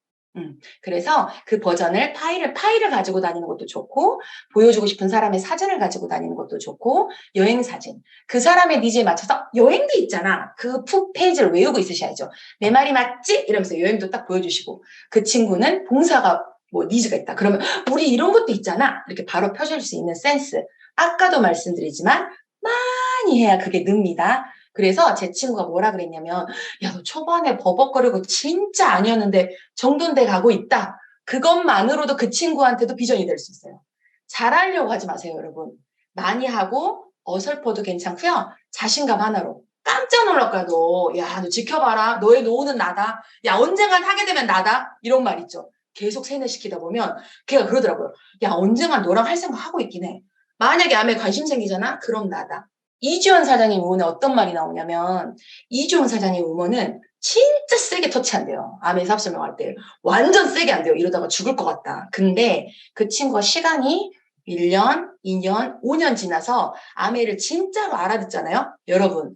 그래서 그 버전을 파일을 가지고 다니는 것도 좋고, 보여주고 싶은 사람의 사진을 가지고 다니는 것도 좋고, 여행 사진. 그 사람의 니즈에 맞춰서 여행도 있잖아. 그 페이지를 외우고 있으셔야죠. 내 말이 맞지? 이러면서 여행도 딱 보여주시고, 그 친구는 봉사가 뭐 니즈가 있다. 그러면 우리 이런 것도 있잖아. 이렇게 바로 펴줄 수 있는 센스. 아까도 말씀드리지만 많이 해야 그게 늡니다. 그래서 제 친구가 뭐라 그랬냐면 야, 너 초반에 버벅거리고 진짜 아니었는데 정돈돼 가고 있다. 그것만으로도 그 친구한테도 비전이 될 수 있어요. 잘하려고 하지 마세요, 여러분. 많이 하고 어설퍼도 괜찮고요. 자신감 하나로. 깜짝 놀랄 거야, 너. 야, 너 지켜봐라. 너의 노후는 나다. 야, 언젠간 하게 되면 나다. 이런 말 있죠. 계속 세뇌시키다 보면 걔가 그러더라고요. 야, 언젠간 너랑 할 생각 하고 있긴 해. 만약에 암에 관심 생기잖아? 그럼 나다. 이주연 사장님 의원에 어떤 말이 나오냐면 이주연 사장님 의원은 진짜 세게 터치한대요. 암의 사업 설명할 때. 완전 세게 안 돼요. 이러다가 죽을 것 같다. 근데 그 친구가 시간이 1년, 2년, 5년 지나서 아메이를 진짜로 알아듣잖아요. 여러분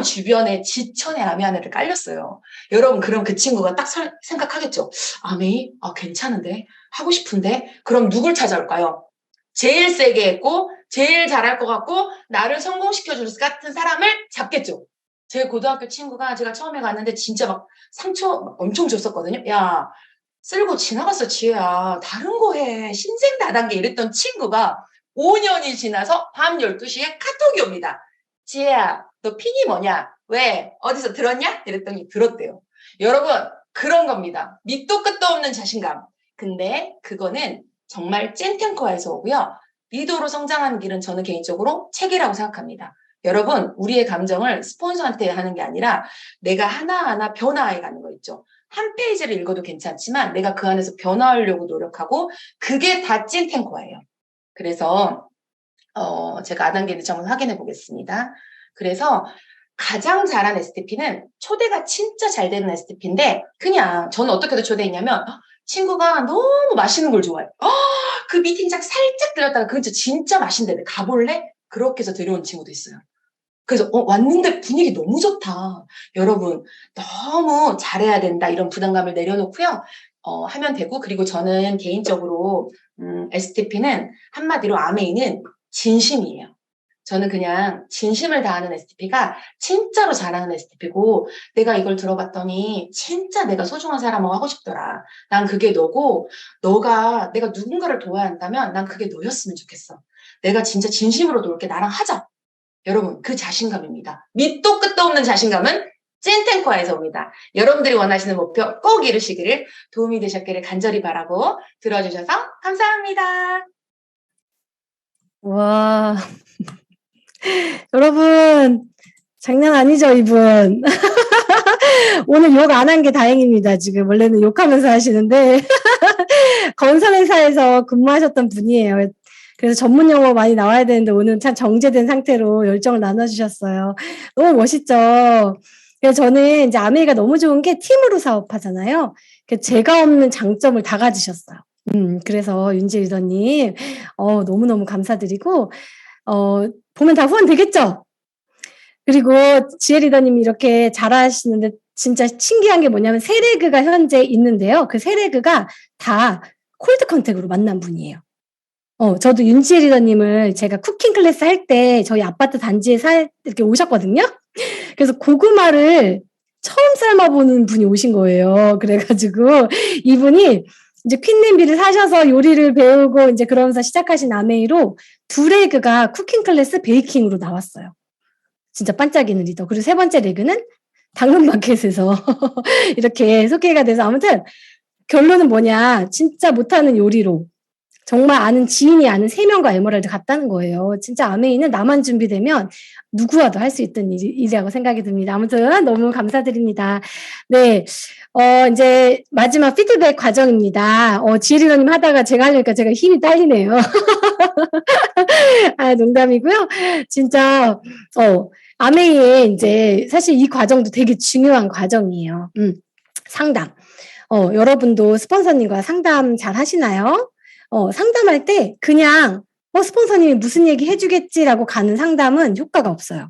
주변에 지천에 아메 하나를 깔렸어요. 여러분 그럼 그 친구가 딱 생각하겠죠. 아메이, 괜찮은데? 하고 싶은데? 그럼 누굴 찾아올까요? 제일 세게 했고 제일 잘할 것 같고 나를 성공시켜줄 것 같은 사람을 잡겠죠. 제 고등학교 친구가 제가 처음에 갔는데 진짜 막 상처 엄청 줬었거든요. 야, 쓸고 지나갔어, 지혜야. 다른 거 해. 신생 다단계 이랬던 친구가 5년이 지나서 밤 12시에 카톡이 옵니다. 지혜야, 너 핀이 뭐냐? 왜? 어디서 들었냐? 이랬더니 들었대요. 여러분, 그런 겁니다. 밑도 끝도 없는 자신감. 근데 그거는 정말 찐탱커에서 오고요. 리더로 성장하는 길은 저는 개인적으로 책이라고 생각합니다. 여러분, 우리의 감정을 스폰서한테 하는 게 아니라 내가 하나하나 변화해 가는 거 있죠. 한 페이지를 읽어도 괜찮지만 내가 그 안에서 변화하려고 노력하고 그게 다 찐탱커예요. 그래서 제가 아단계를 한번 확인해 보겠습니다. 그래서 가장 잘한 STP는 초대가 진짜 잘 되는 STP인데 그냥 저는 어떻게 초대했냐면 친구가 너무 맛있는 걸 좋아해요. 그 미팅장 살짝 들렸다가 그거 진짜 맛있는데 가볼래? 그렇게 해서 들여온 친구도 있어요. 그래서 왔는데 분위기 너무 좋다. 여러분 너무 잘해야 된다 이런 부담감을 내려놓고요. 하면 되고 그리고 저는 개인적으로 STP는 한마디로 아메이는 진심이에요. 저는 그냥 진심을 다하는 STP가 진짜로 잘하는 STP고 내가 이걸 들어봤더니 진짜 내가 소중한 사람하고 하고 싶더라. 난 그게 너고 내가 누군가를 도와야 한다면 난 그게 너였으면 좋겠어. 내가 진짜 진심으로 놀게 나랑 하자. 여러분 그 자신감입니다. 밑도 끝도 없는 자신감은 찐탱커에서 옵니다. 여러분들이 원하시는 목표 꼭 이루시기를 도움이 되셨기를 간절히 바라고 들어주셔서 감사합니다. 와. 여러분, 장난 아니죠, 이분. 오늘 욕 안 한 게 다행입니다. 지금 원래는 욕하면서 하시는데 건설회사에서 근무하셨던 분이에요. 그래서 전문 용어 많이 나와야 되는데 오늘 참 정제된 상태로 열정을 나눠주셨어요. 너무 멋있죠. 그래서 저는 이제 아메이가 너무 좋은 게 팀으로 사업하잖아요. 제가 없는 장점을 다 가지셨어요. 그래서 윤지 리더님, 너무너무 감사드리고, 보면 다 후원 되겠죠? 그리고 지혜 리더님이 이렇게 잘하시는데 진짜 신기한 게 뭐냐면 세 레그가 현재 있는데요. 그 세 레그가 다 콜드 컨택으로 만난 분이에요. 저도 윤지혜 리더님을 제가 쿠킹 클래스 할 때 저희 아파트 단지에 이렇게 오셨거든요. 그래서 고구마를 처음 삶아보는 분이 오신 거예요. 그래가지고 이분이 이제 퀸 냄비를 사셔서 요리를 배우고 이제 그러면서 시작하신 아메이로 두 레그가 쿠킹 클래스 베이킹으로 나왔어요. 진짜 반짝이는 리더. 그리고 세 번째 레그는 당근마켓에서 이렇게 소개가 돼서 아무튼 결론은 뭐냐. 진짜 못하는 요리로 정말 아는 지인이 아는 3명과 에메랄드 갔다는 거예요. 진짜 아메이는 나만 준비되면 누구와도 할 수 있던 일이라고 생각이 듭니다. 아무튼 너무 감사드립니다. 네. 이제 마지막 피드백 과정입니다. 지혜리너님 하다가 제가 하려니까 제가 힘이 딸리네요. 농담이고요. 진짜, 아메이의 이제 사실 이 과정도 되게 중요한 과정이에요. 상담. 여러분도 스폰서님과 상담 잘 하시나요? 상담할 때 그냥 스폰서님이 무슨 얘기 해주겠지라고 가는 상담은 효과가 없어요.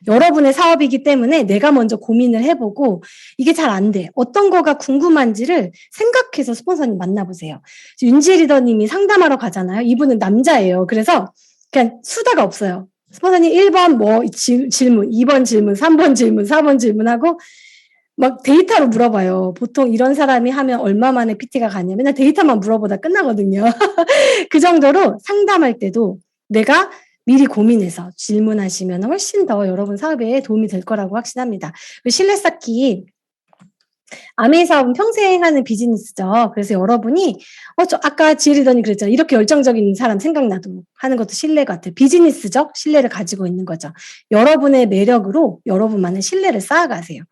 여러분의 사업이기 때문에 내가 먼저 고민을 해보고 이게 잘 안 돼. 어떤 거가 궁금한지를 생각해서 스폰서님 만나보세요. 윤지 리더님이 상담하러 가잖아요. 이분은 남자예요. 그래서 그냥 수다가 없어요. 스폰서님 1번 질문, 2번 질문, 3번 질문, 4번 질문하고 막 데이터로 물어봐요. 보통 이런 사람이 하면 얼마 만에 PT가 가냐. 맨날 데이터만 물어보다 끝나거든요. 그 정도로 상담할 때도 내가 미리 고민해서 질문하시면 훨씬 더 여러분 사업에 도움이 될 거라고 확신합니다. 신뢰 쌓기. 아메이 사업은 평생 하는 비즈니스죠. 그래서 여러분이 아까 지혜리더니 그랬잖아요. 이렇게 열정적인 사람 생각나도 하는 것도 신뢰 같아요. 비즈니스적 신뢰를 가지고 있는 거죠. 여러분의 매력으로 여러분만의 신뢰를 쌓아가세요.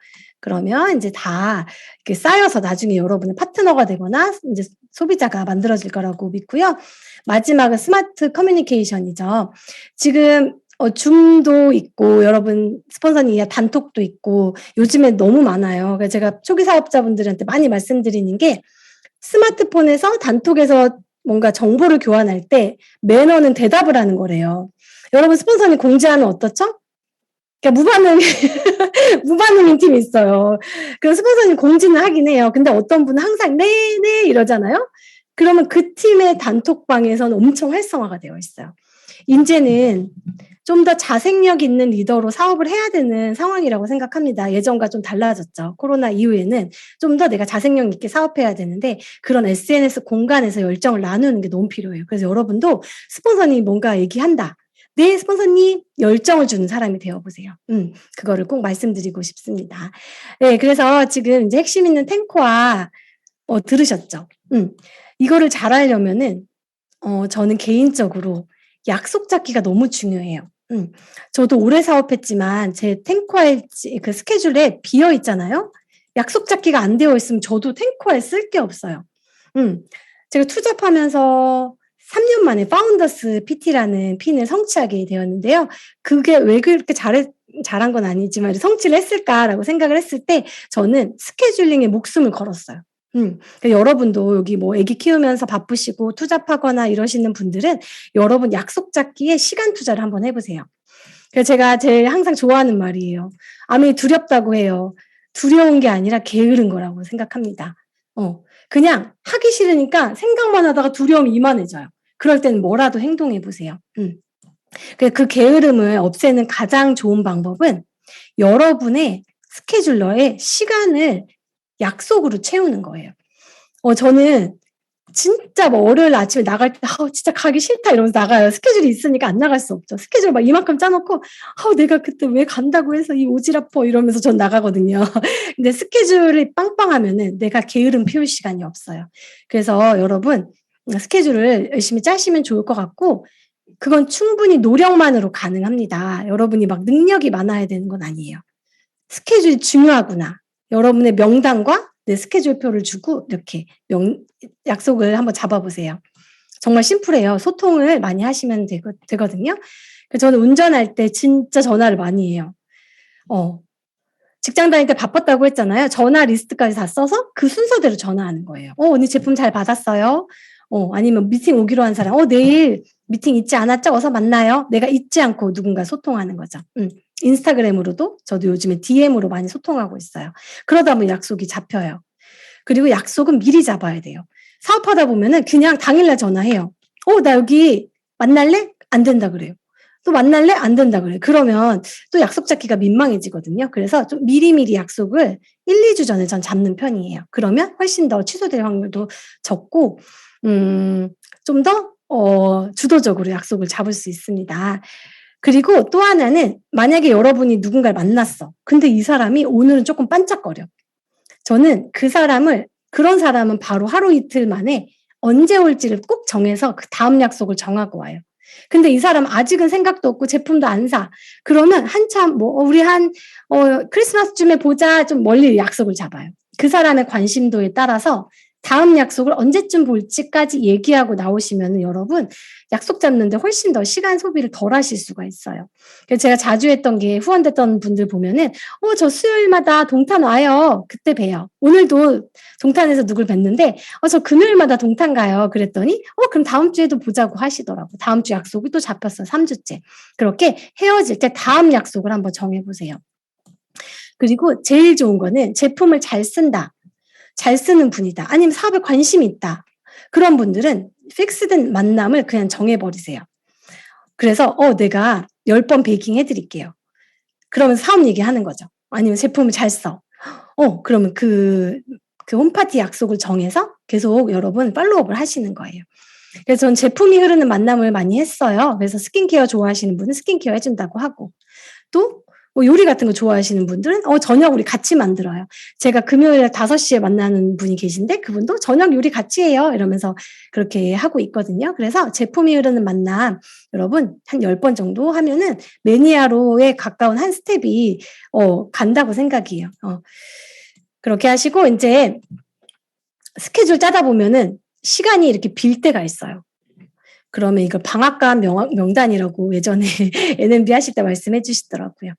그러면 이제 다 이렇게 쌓여서 나중에 여러분의 파트너가 되거나 이제 소비자가 만들어질 거라고 믿고요. 마지막은 스마트 커뮤니케이션이죠. 지금 줌도 있고 여러분 스폰서님 단톡도 있고 요즘에 너무 많아요. 그래서 제가 초기 사업자분들한테 많이 말씀드리는 게 스마트폰에서 단톡에서 뭔가 정보를 교환할 때 매너는 대답을 하는 거래요. 여러분 스폰서님 공지하면 어떻죠? 그러니까 무반응인 팀이 있어요. 그럼 스폰서님 공지는 하긴 해요. 근데 어떤 분은 항상 네 이러잖아요. 그러면 그 팀의 단톡방에서는 엄청 활성화가 되어 있어요. 이제는 좀 더 자생력 있는 리더로 사업을 해야 되는 상황이라고 생각합니다. 예전과 좀 달라졌죠. 코로나 이후에는 좀 더 내가 자생력 있게 사업해야 되는데 그런 SNS 공간에서 열정을 나누는 게 너무 필요해요. 그래서 여러분도 스폰서님이 뭔가 얘기한다. 네, 스폰서님 열정을 주는 사람이 되어보세요. 그거를 꼭 말씀드리고 싶습니다. 네, 그래서 지금 이제 핵심 있는 탱커와 들으셨죠? 이거를 잘하려면은 저는 개인적으로 약속 잡기가 너무 중요해요. 저도 오래 사업했지만 제 탱커의 그 스케줄에 비어 있잖아요. 약속 잡기가 안 되어 있으면 저도 탱커에 쓸 게 없어요. 제가 투잡하면서 3년 만에 파운더스 PT라는 핀을 성취하게 되었는데요. 그게 왜 그렇게 잘한 건 아니지만 성취를 했을까라고 생각을 했을 때 저는 스케줄링에 목숨을 걸었어요. 그러니까 여러분도 여기 뭐 아기 키우면서 바쁘시고 투잡하거나 이러시는 분들은 여러분 약속 잡기에 시간 투자를 한번 해보세요. 그래서 제가 제일 항상 좋아하는 말이에요. 암이 두렵다고 해요. 두려운 게 아니라 게으른 거라고 생각합니다. 그냥 하기 싫으니까 생각만 하다가 두려움이 이만해져요. 그럴 때는 뭐라도 행동해 보세요. 그 게으름을 없애는 가장 좋은 방법은 여러분의 스케줄러에 시간을 약속으로 채우는 거예요. 저는 진짜 뭐 월요일 아침에 나갈 때 진짜 가기 싫다 이러면서 나가요. 스케줄이 있으니까 안 나갈 수 없죠. 스케줄 막 이만큼 짜놓고 내가 그때 왜 간다고 해서 이 오지랖퍼 이러면서 전 나가거든요. 근데 스케줄이 빵빵하면은 내가 게으름 피울 시간이 없어요. 그래서 여러분 스케줄을 열심히 짜시면 좋을 것 같고 그건 충분히 노력만으로 가능합니다. 여러분이 막 능력이 많아야 되는 건 아니에요. 스케줄이 중요하구나. 여러분의 명단과 내 스케줄표를 주고 이렇게 약속을 한번 잡아보세요. 정말 심플해요. 소통을 많이 하시면 되거든요. 저는 운전할 때 진짜 전화를 많이 해요. 직장 다닐 때 바빴다고 했잖아요. 전화 리스트까지 다 써서 그 순서대로 전화하는 거예요. 언니 제품 잘 받았어요? 아니면 미팅 오기로 한 사람, 내일 미팅 잊지 않았죠? 어서 만나요. 내가 잊지 않고 누군가 소통하는 거죠. 인스타그램으로도 저도 요즘에 DM으로 많이 소통하고 있어요. 그러다 보면 약속이 잡혀요. 그리고 약속은 미리 잡아야 돼요. 사업하다 보면은 그냥 당일날 전화해요. 나 여기 만날래? 안 된다 그래요. 또 만날래? 안 된다 그래요. 그러면 또 약속 잡기가 민망해지거든요. 그래서 좀 미리미리 약속을 1, 2주 전에 전 잡는 편이에요. 그러면 훨씬 더 취소될 확률도 적고 좀 더 주도적으로 약속을 잡을 수 있습니다. 그리고 또 하나는 만약에 여러분이 누군가를 만났어. 근데 이 사람이 오늘은 조금 반짝거려. 저는 그런 사람은 바로 하루 이틀 만에 언제 올지를 꼭 정해서 그 다음 약속을 정하고 와요. 근데 이 사람 아직은 생각도 없고 제품도 안 사. 그러면 한참 우리 크리스마스쯤에 보자 좀 멀리 약속을 잡아요. 그 사람의 관심도에 따라서 다음 약속을 언제쯤 볼지까지 얘기하고 나오시면 여러분 약속 잡는데 훨씬 더 시간 소비를 덜 하실 수가 있어요. 그래서 제가 자주 했던 게 후원됐던 분들 보면은 저 수요일마다 동탄 와요. 그때 봬요. 오늘도 동탄에서 누굴 뵀는데 저 금요일마다 동탄 가요. 그랬더니 그럼 다음 주에도 보자고 하시더라고. 다음 주 약속이 또 잡혔어요. 3주째. 그렇게 헤어질 때 다음 약속을 한번 정해보세요. 그리고 제일 좋은 거는 제품을 잘 쓴다. 잘 쓰는 분이다. 아니면 사업에 관심이 있다. 그런 분들은 픽스된 만남을 그냥 정해버리세요. 그래서 내가 10번 베이킹 해드릴게요. 그러면 사업 얘기하는 거죠. 아니면 제품을 잘 써. 그러면 그 홈파티 약속을 정해서 계속 여러분 팔로우업을 하시는 거예요. 그래서 전 제품이 흐르는 만남을 많이 했어요. 그래서 스킨케어 좋아하시는 분은 스킨케어 해준다고 하고 또 요리 같은 거 좋아하시는 분들은 저녁 우리 같이 만들어요. 제가 금요일 5시에 만나는 분이 계신데 그분도 저녁 요리 같이 해요. 이러면서 그렇게 하고 있거든요. 그래서 제품이 흐르는 만남 여러분 한 10번 정도 하면은 매니아로에 가까운 한 스텝이 간다고 생각이에요. 그렇게 하시고 이제 스케줄 짜다 보면은 시간이 이렇게 빌 때가 있어요. 그러면 이걸 방앗간 명단이라고 예전에 NMB 하실 때 말씀해 주시더라고요.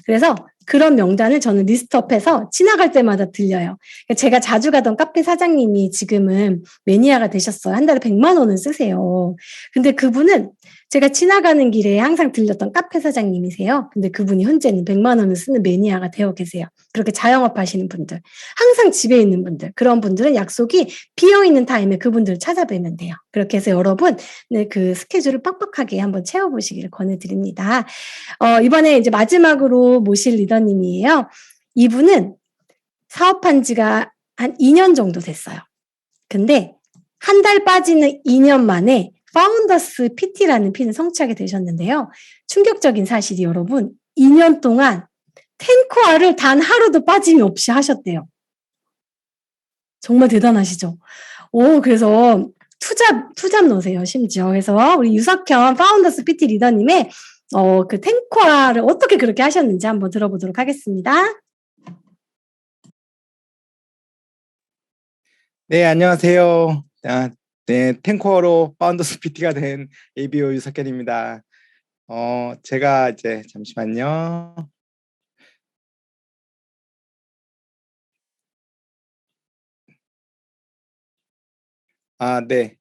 그래서 그런 명단을 저는 리스트업해서 지나갈 때마다 들려요. 제가 자주 가던 카페 사장님이 지금은 매니아가 되셨어요. 한 달에 100만 원을 쓰세요. 근데 그분은 제가 지나가는 길에 항상 들렸던 카페 사장님이세요. 근데 그분이 현재는 100만 원을 쓰는 매니아가 되어 계세요. 그렇게 자영업 하시는 분들, 항상 집에 있는 분들, 그런 분들은 약속이 비어있는 타임에 그분들을 찾아뵈면 돼요. 그렇게 해서 여러분, 네, 그 스케줄을 빡빡하게 한번 채워보시기를 권해드립니다. 이번에 이제 마지막으로 모실 리더님이에요. 이분은 사업한 지가 한 2년 정도 됐어요. 근데 한 달 빠지는 2년 만에 파운더스 PT라는 핀을 성취하게 되셨는데요. 충격적인 사실이 여러분, 2년 동안 탱커화를 단 하루도 빠짐이 없이 하셨대요. 정말 대단하시죠? 그래서 투잡 넣으세요, 심지어. 그래서 우리 유석현 파운더스 PT 리더님의 그 탱커화를 어떻게 그렇게 하셨는지 한번 들어보도록 하겠습니다. 네, 안녕하세요. 네, 탱커로 파운더스 PT가 된 ABO 유석현입니다. 제가 이제 잠시만요. 네.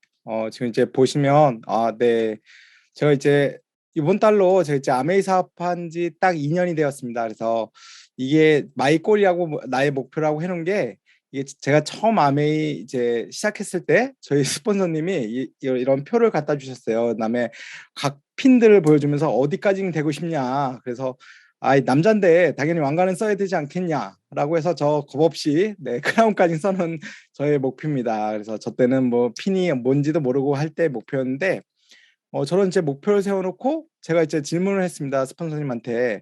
지금 이제 보시면, 네. 제가 이제 이번 달로 제가 이제 아메이 사업한 지 딱 2년이 되었습니다. 그래서 이게 마이 골이라고 나의 목표라고 해놓은 게 이게 제가 처음 아메이 이제 시작했을 때 저희 스폰서님이 이런 표를 갖다 주셨어요. 그다음에 각 핀들을 보여주면서 어디까지 되고 싶냐. 그래서 남잔데 당연히 왕관은 써야 되지 않겠냐라고 해서 저 겁없이 네, 크라운까지 써놓은 저의 목표입니다. 그래서 저 때는 뭐 핀이 뭔지도 모르고 할 때 목표였는데 저런 이제 목표를 세워놓고 제가 이제 질문을 했습니다. 스폰서님한테.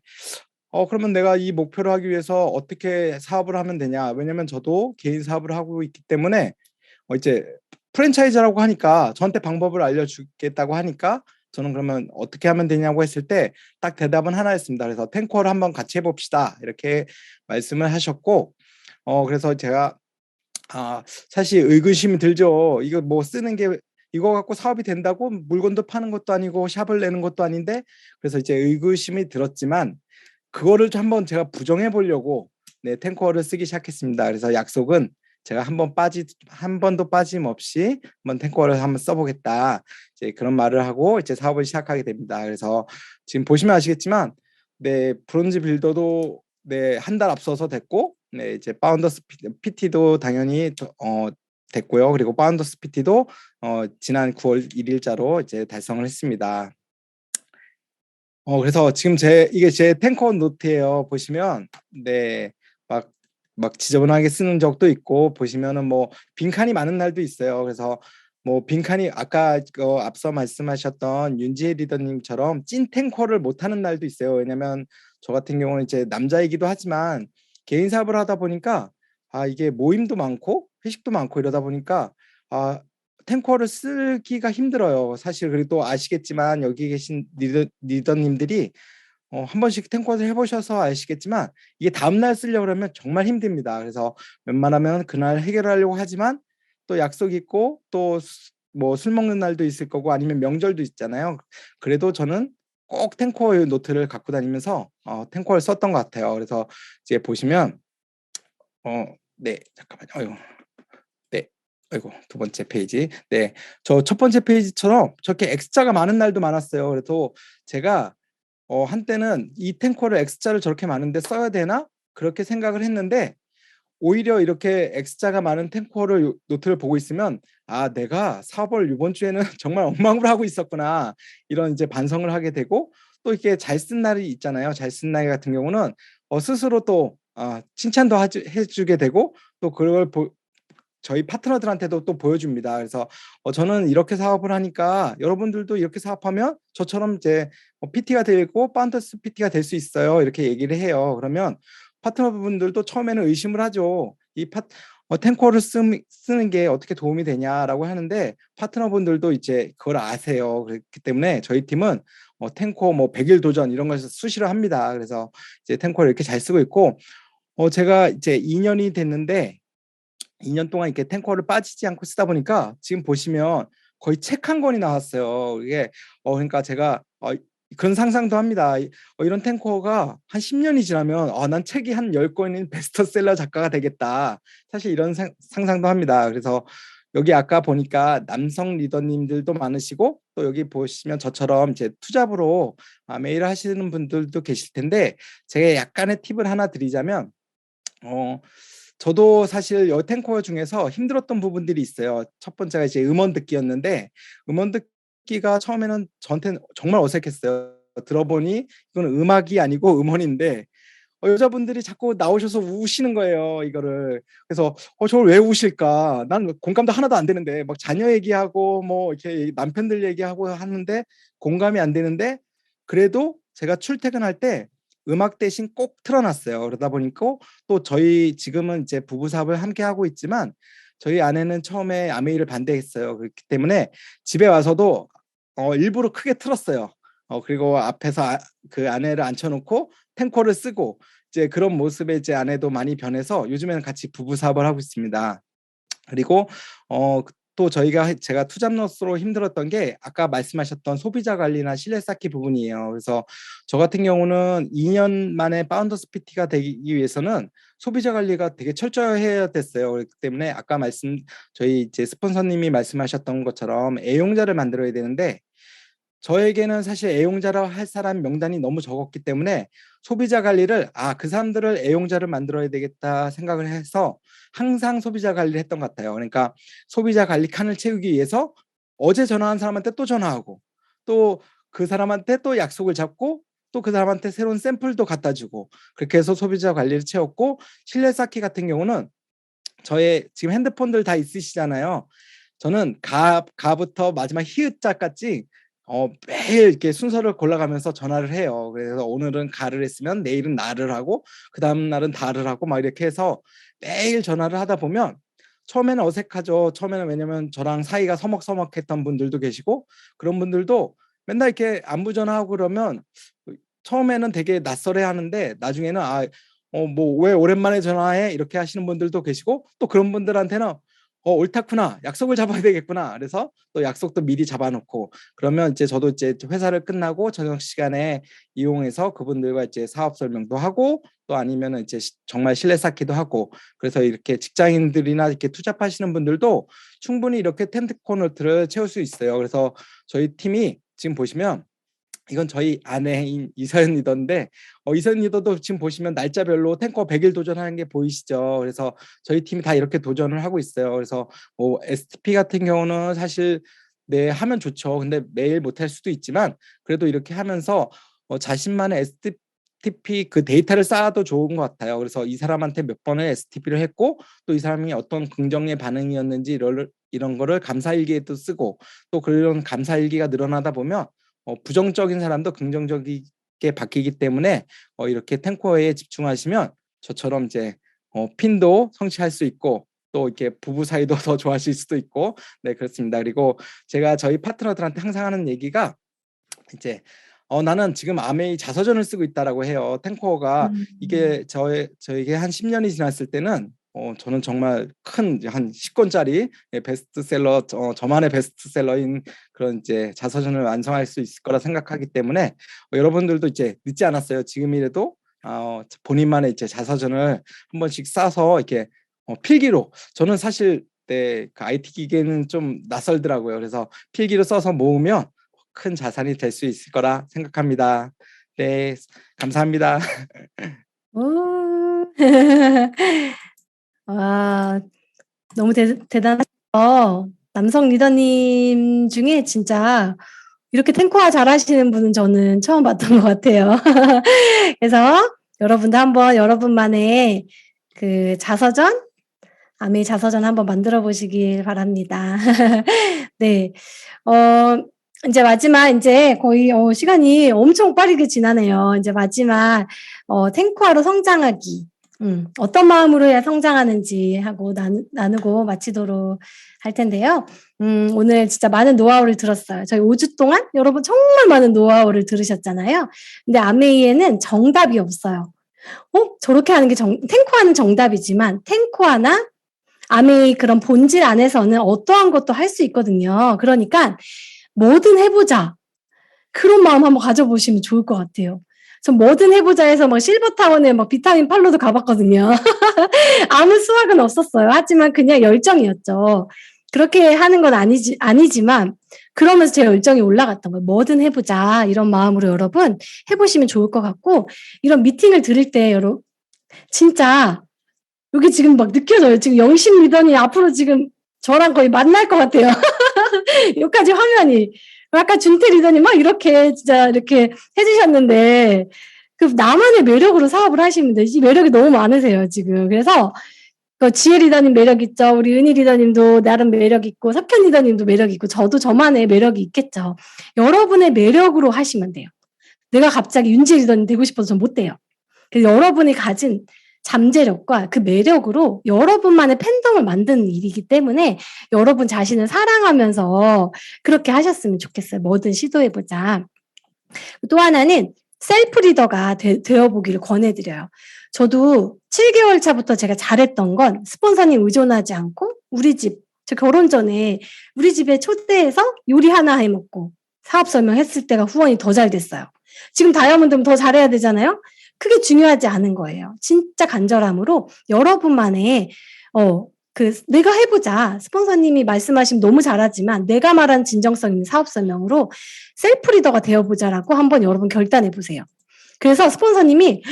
그러면 내가 이 목표를 하기 위해서 어떻게 사업을 하면 되냐? 왜냐면 저도 개인 사업을 하고 있기 때문에 이제 프랜차이즈라고 하니까 저한테 방법을 알려주겠다고 하니까 저는 그러면 어떻게 하면 되냐고 했을 때 딱 대답은 하나였습니다. 그래서 탱커를 한번 같이 해봅시다. 이렇게 말씀을 하셨고 그래서 제가 사실 의구심이 들죠. 이거 뭐 쓰는 게 이거 갖고 사업이 된다고 물건도 파는 것도 아니고 샵을 내는 것도 아닌데 그래서 이제 의구심이 들었지만 그거를 좀 한번 제가 부정해 보려고 네, 탱커를 쓰기 시작했습니다. 그래서 약속은 제가 한 번도 빠짐없이 한번 탱커를 한번 써보겠다. 이제 그런 말을 하고 이제 사업을 시작하게 됩니다. 그래서 지금 보시면 아시겠지만 네, 브론즈 빌더도 네, 한 달 앞서서 됐고 네, 이제 파운더스 PT도 당연히 됐고요. 그리고 파운더스 PT도 지난 9월 1일자로 이제 달성을 했습니다. 그래서 지금 이게 제 탱커 노트예요. 보시면 네, 막 지저분하게 쓰는 적도 있고 보시면은 뭐 빈칸이 많은 날도 있어요. 그래서 뭐 빈칸이 아까 앞서 말씀하셨던 윤지혜 리더님처럼 찐 탱커를 못하는 날도 있어요. 왜냐면 저 같은 경우는 이제 남자이기도 하지만 개인 사업을 하다 보니까 이게 모임도 많고 회식도 많고 이러다 보니까 탱커를 쓰기가 힘들어요. 사실 그리고 또 아시겠지만 여기 계신 리더님들이 한 번씩 탱커를 해보셔서 아시겠지만 이게 다음날 쓰려고 그러면 정말 힘듭니다. 그래서 웬만하면 그날 해결하려고 하지만 또 약속 있고 또 뭐 술 먹는 날도 있을 거고 아니면 명절도 있잖아요. 그래도 저는 꼭 탱커 노트를 갖고 다니면서 탱커를 썼던 것 같아요. 그래서 이제 보시면 네, 잠깐만요. 네, 아이고 두 번째 페이지. 네, 저 첫 번째 페이지처럼 저렇게 X자가 많은 날도 많았어요. 그래도 제가 한때는 이 탱커를 X자를 저렇게 많은데 써야 되나? 그렇게 생각을 했는데 오히려 이렇게 X자가 많은 탱커를 노트를 보고 있으면 내가 사업을 이번 주에는 정말 엉망으로 하고 있었구나 이런 이제 반성을 하게 되고 또 이렇게 잘 쓴 날이 있잖아요. 잘 쓴 날 같은 경우는 스스로 또 칭찬도 해주게 되고 또 그걸 저희 파트너들한테도 또 보여줍니다. 그래서 저는 이렇게 사업을 하니까 여러분들도 이렇게 사업하면 저처럼 이제 PT가 되고 파운더스 PT가 될 수 있어요. 이렇게 얘기를 해요. 그러면 파트너분들도 처음에는 의심을 하죠. 탱커를 쓰는 게 어떻게 도움이 되냐라고 하는데 파트너분들도 이제 그걸 아세요. 그렇기 때문에 저희 팀은 탱커 100일 도전 이런 것을 수시로 합니다. 그래서 이제 탱커를 이렇게 잘 쓰고 있고 제가 이제 2년이 됐는데 2년 동안 이렇게 탱커를 빠지지 않고 쓰다 보니까 지금 보시면 거의 책 한 권이 나왔어요. 이게 그러니까 제가 그런 상상도 합니다. 이런 탱커가 한 10년이 지나면 난 책이 한 10권인 베스트셀러 작가가 되겠다. 사실 이런 상상도 합니다. 그래서 여기 아까 보니까 남성 리더님들도 많으시고 또 여기 보시면 저처럼 이제 투잡으로 메일 하시는 분들도 계실 텐데 제가 약간의 팁을 하나 드리자면 저도 사실 여 탱커 중에서 힘들었던 부분들이 있어요. 첫 번째가 이제 음원 듣기였는데 음원 듣기가 처음에는 저한테는 정말 어색했어요. 들어보니 이건 음악이 아니고 음원인데 여자분들이 자꾸 나오셔서 우시는 거예요, 이거를. 그래서 저걸 왜 우실까? 난 공감도 하나도 안 되는데 막 자녀 얘기하고 뭐 이렇게 남편들 얘기하고 하는데 공감이 안 되는데 그래도 제가 출퇴근할 때 음악 대신 꼭 틀어놨어요. 그러다 보니까 또 저희 지금은 이제 부부 사업을 함께 하고 있지만 저희 아내는 처음에 아메이를 반대했어요. 그렇기 때문에 집에 와서도 일부러 크게 틀었어요. 그리고 앞에서 그 아내를 앉혀놓고 탱커를 쓰고 이제 그런 모습에 이제 아내도 많이 변해서 요즘에는 같이 부부 사업을 하고 있습니다. 그리고 또 제가 투잡로서로 힘들었던 게 아까 말씀하셨던 소비자 관리나 신뢰 쌓기 부분이에요. 그래서 저 같은 경우는 2년 만에 파운더스 PT가 되기 위해서는 소비자 관리가 되게 철저해야 됐어요. 그렇기 때문에 아까 저희 이제 스폰서님이 말씀하셨던 것처럼 애용자를 만들어야 되는데 저에게는 사실 애용자라 할 사람 명단이 너무 적었기 때문에 소비자 관리를 그 사람들을 애용자를 만들어야 되겠다 생각을 해서 항상 소비자 관리를 했던 것 같아요. 그러니까 소비자 관리 칸을 채우기 위해서 어제 전화한 사람한테 또 전화하고 또 그 사람한테 또 약속을 잡고 또 그 사람한테 새로운 샘플도 갖다 주고 그렇게 해서 소비자 관리를 채웠고 신뢰 쌓기 같은 경우는 저의 지금 핸드폰들 다 있으시잖아요. 저는 가부터 마지막 히읗자까지 매일 이렇게 순서를 골라가면서 전화를 해요. 그래서 오늘은 가를 했으면 내일은 나를 하고 그 다음 날은 다를 하고 막 이렇게 해서 매일 전화를 하다 보면 처음에는 어색하죠. 처음에는 왜냐면 저랑 사이가 서먹서먹했던 분들도 계시고 그런 분들도 맨날 이렇게 안부 전화하고 그러면 처음에는 되게 낯설해 하는데 나중에는 뭐 왜 오랜만에 전화해 이렇게 하시는 분들도 계시고 또 그런 분들한테는 옳다구나 약속을 잡아야 되겠구나 그래서 또 약속도 미리 잡아놓고 그러면 이제 저도 이제 회사를 끝나고 저녁 시간에 이용해서 그분들과 이제 사업 설명도 하고 또 아니면은 이제 정말 신뢰 쌓기도 하고 그래서 이렇게 직장인들이나 이렇게 투잡하시는 분들도 충분히 이렇게 텐트코너트를 채울 수 있어요. 그래서 저희 팀이 지금 보시면 이건 저희 아내인 이서연 리더인데 이서연 리더도 지금 보시면 날짜별로 탱커 100일 도전하는 게 보이시죠. 그래서 저희 팀이 다 이렇게 도전을 하고 있어요. 그래서 뭐 STP 같은 경우는 사실 하면 좋죠. 근데 매일 못할 수도 있지만 그래도 이렇게 하면서 자신만의 STP 그 데이터를 쌓아도 좋은 것 같아요. 그래서 이 사람한테 몇 번을 STP를 했고 또 이 사람이 어떤 긍정의 반응이었는지 이런 거를 감사일기에도 쓰고 또 그런 감사일기가 늘어나다 보면 부정적인 사람도 긍정적이게 바뀌기 때문에 이렇게 탱커에 집중하시면 저처럼 이제 핀도 성취할 수 있고 또 이렇게 부부 사이도 더 좋아질 수도 있고 네 그렇습니다. 그리고 제가 저희 파트너들한테 항상 하는 얘기가 이제 나는 지금 아메이 자서전을 쓰고 있다라고 해요. 탱커가 이게 저에게 한 10년이 지났을 때는 저는 정말 큰 한 10권짜리 베스트셀러 저만의 베스트셀러인 그런 이제 자서전을 완성할 수 있을 거라 생각하기 때문에 여러분들도 이제 늦지 않았어요. 지금이라도 본인만의 이제 자서전을 한 번씩 싸서 이렇게 필기로 저는 사실 그 IT 기계는 좀 낯설더라고요. 그래서 필기로 써서 모으면 큰 자산이 될 수 있을 거라 생각합니다. 네, 감사합니다. 와, 너무 대단하죠. 남성 리더님 중에 진짜 이렇게 탱커화 잘하시는 분은 저는 처음 봤던 것 같아요. 그래서 여러분도 한번 여러분만의 그 자서전, 아메이 자서전 한번 만들어 보시길 바랍니다. 네. 이제 마지막 이제 거의 시간이 엄청 빠르게 지나네요. 이제 마지막 탱커화로 성장하기. 어떤 마음으로 해야 성장하는지 하고 나누고 마치도록 할 텐데요. 오늘 진짜 많은 노하우를 들었어요. 저희 5주 동안 여러분 정말 많은 노하우를 들으셨잖아요. 근데 아메이에는 정답이 없어요. 저렇게 하는 게 탱커화는 정답이지만 탱커화나 아메이 그런 본질 안에서는 어떠한 것도 할 수 있거든요. 그러니까 뭐든 해보자. 그런 마음 한번 가져보시면 좋을 것 같아요. 전 뭐든 해보자 해서 막 실버타운에 막 비타민 팔로도 가봤거든요. 아무 수확은 없었어요. 하지만 그냥 열정이었죠. 그렇게 하는 건 아니지만 그러면서 제 열정이 올라갔던 거예요. 뭐든 해보자 이런 마음으로 여러분 해보시면 좋을 것 같고 이런 미팅을 들을 때 여러분 진짜 여기 지금 막 느껴져요. 지금 영심 리더니 앞으로 지금 저랑 거의 만날 것 같아요. 여기까지 화면이. 아까 준태 리더님 막 이렇게 진짜 이렇게 해주셨는데 그 나만의 매력으로 사업을 하시면 돼. 이 매력이 너무 많으세요, 지금. 그래서 지혜 리더님 매력 있죠. 우리 은희 리더님도 나름 매력 있고 석현 리더님도 매력 있고 저도 저만의 매력이 있겠죠. 여러분의 매력으로 하시면 돼요. 내가 갑자기 윤지혜 리더님 되고 싶어서 전 못 돼요. 그래서 여러분이 가진 잠재력과 그 매력으로 여러분만의 팬덤을 만드는 일이기 때문에 여러분 자신을 사랑하면서 그렇게 하셨으면 좋겠어요. 뭐든 시도해보자. 또 하나는 셀프 리더가 되어보기를 권해드려요. 저도 7개월 차부터 제가 잘했던 건 스폰서님 의존하지 않고 저 결혼 전에 우리 집에 초대해서 요리 하나 해먹고 사업 설명했을 때가 후원이 더 잘 됐어요. 지금 다이아몬드면 더 잘해야 되잖아요. 그게 중요하지 않은 거예요. 진짜 간절함으로 여러분만의 내가 해보자. 스폰서님이 말씀하시면 너무 잘하지만 내가 말한 진정성 있는 사업 설명으로 셀프 리더가 되어보자라고 한번 여러분 결단해 보세요. 그래서 스폰서님이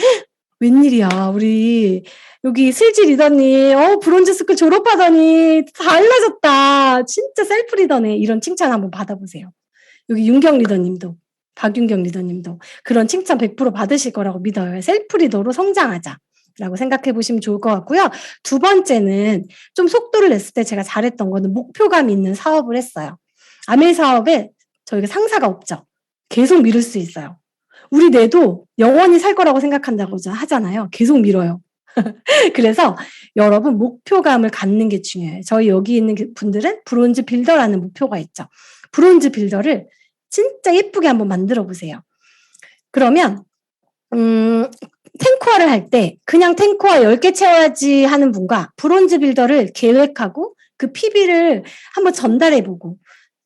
웬일이야 우리 여기 슬지 리더님 브론즈 스쿨 졸업하더니 달라졌다. 진짜 셀프 리더네. 이런 칭찬 한번 받아보세요. 여기 윤경 리더님도 박윤경 리더님도 그런 칭찬 100% 받으실 거라고 믿어요. 셀프 리더로 성장하자라고 생각해 보시면 좋을 것 같고요. 두 번째는 좀 속도를 냈을 때 제가 잘했던 거는 목표감 있는 사업을 했어요. 아메 사업에 저희가 상사가 없죠. 계속 미룰 수 있어요. 우리 뇌도 영원히 살 거라고 생각한다고 하잖아요. 계속 미뤄요. 그래서 여러분 목표감을 갖는 게 중요해요. 저희 여기 있는 분들은 브론즈 빌더라는 목표가 있죠. 브론즈 빌더를 진짜 예쁘게 한번 만들어 보세요. 그러면 탱코화를 할 때 그냥 탱코화 10개 채워야지 하는 분과 브론즈 빌더를 계획하고 그 PB를 한번 전달해보고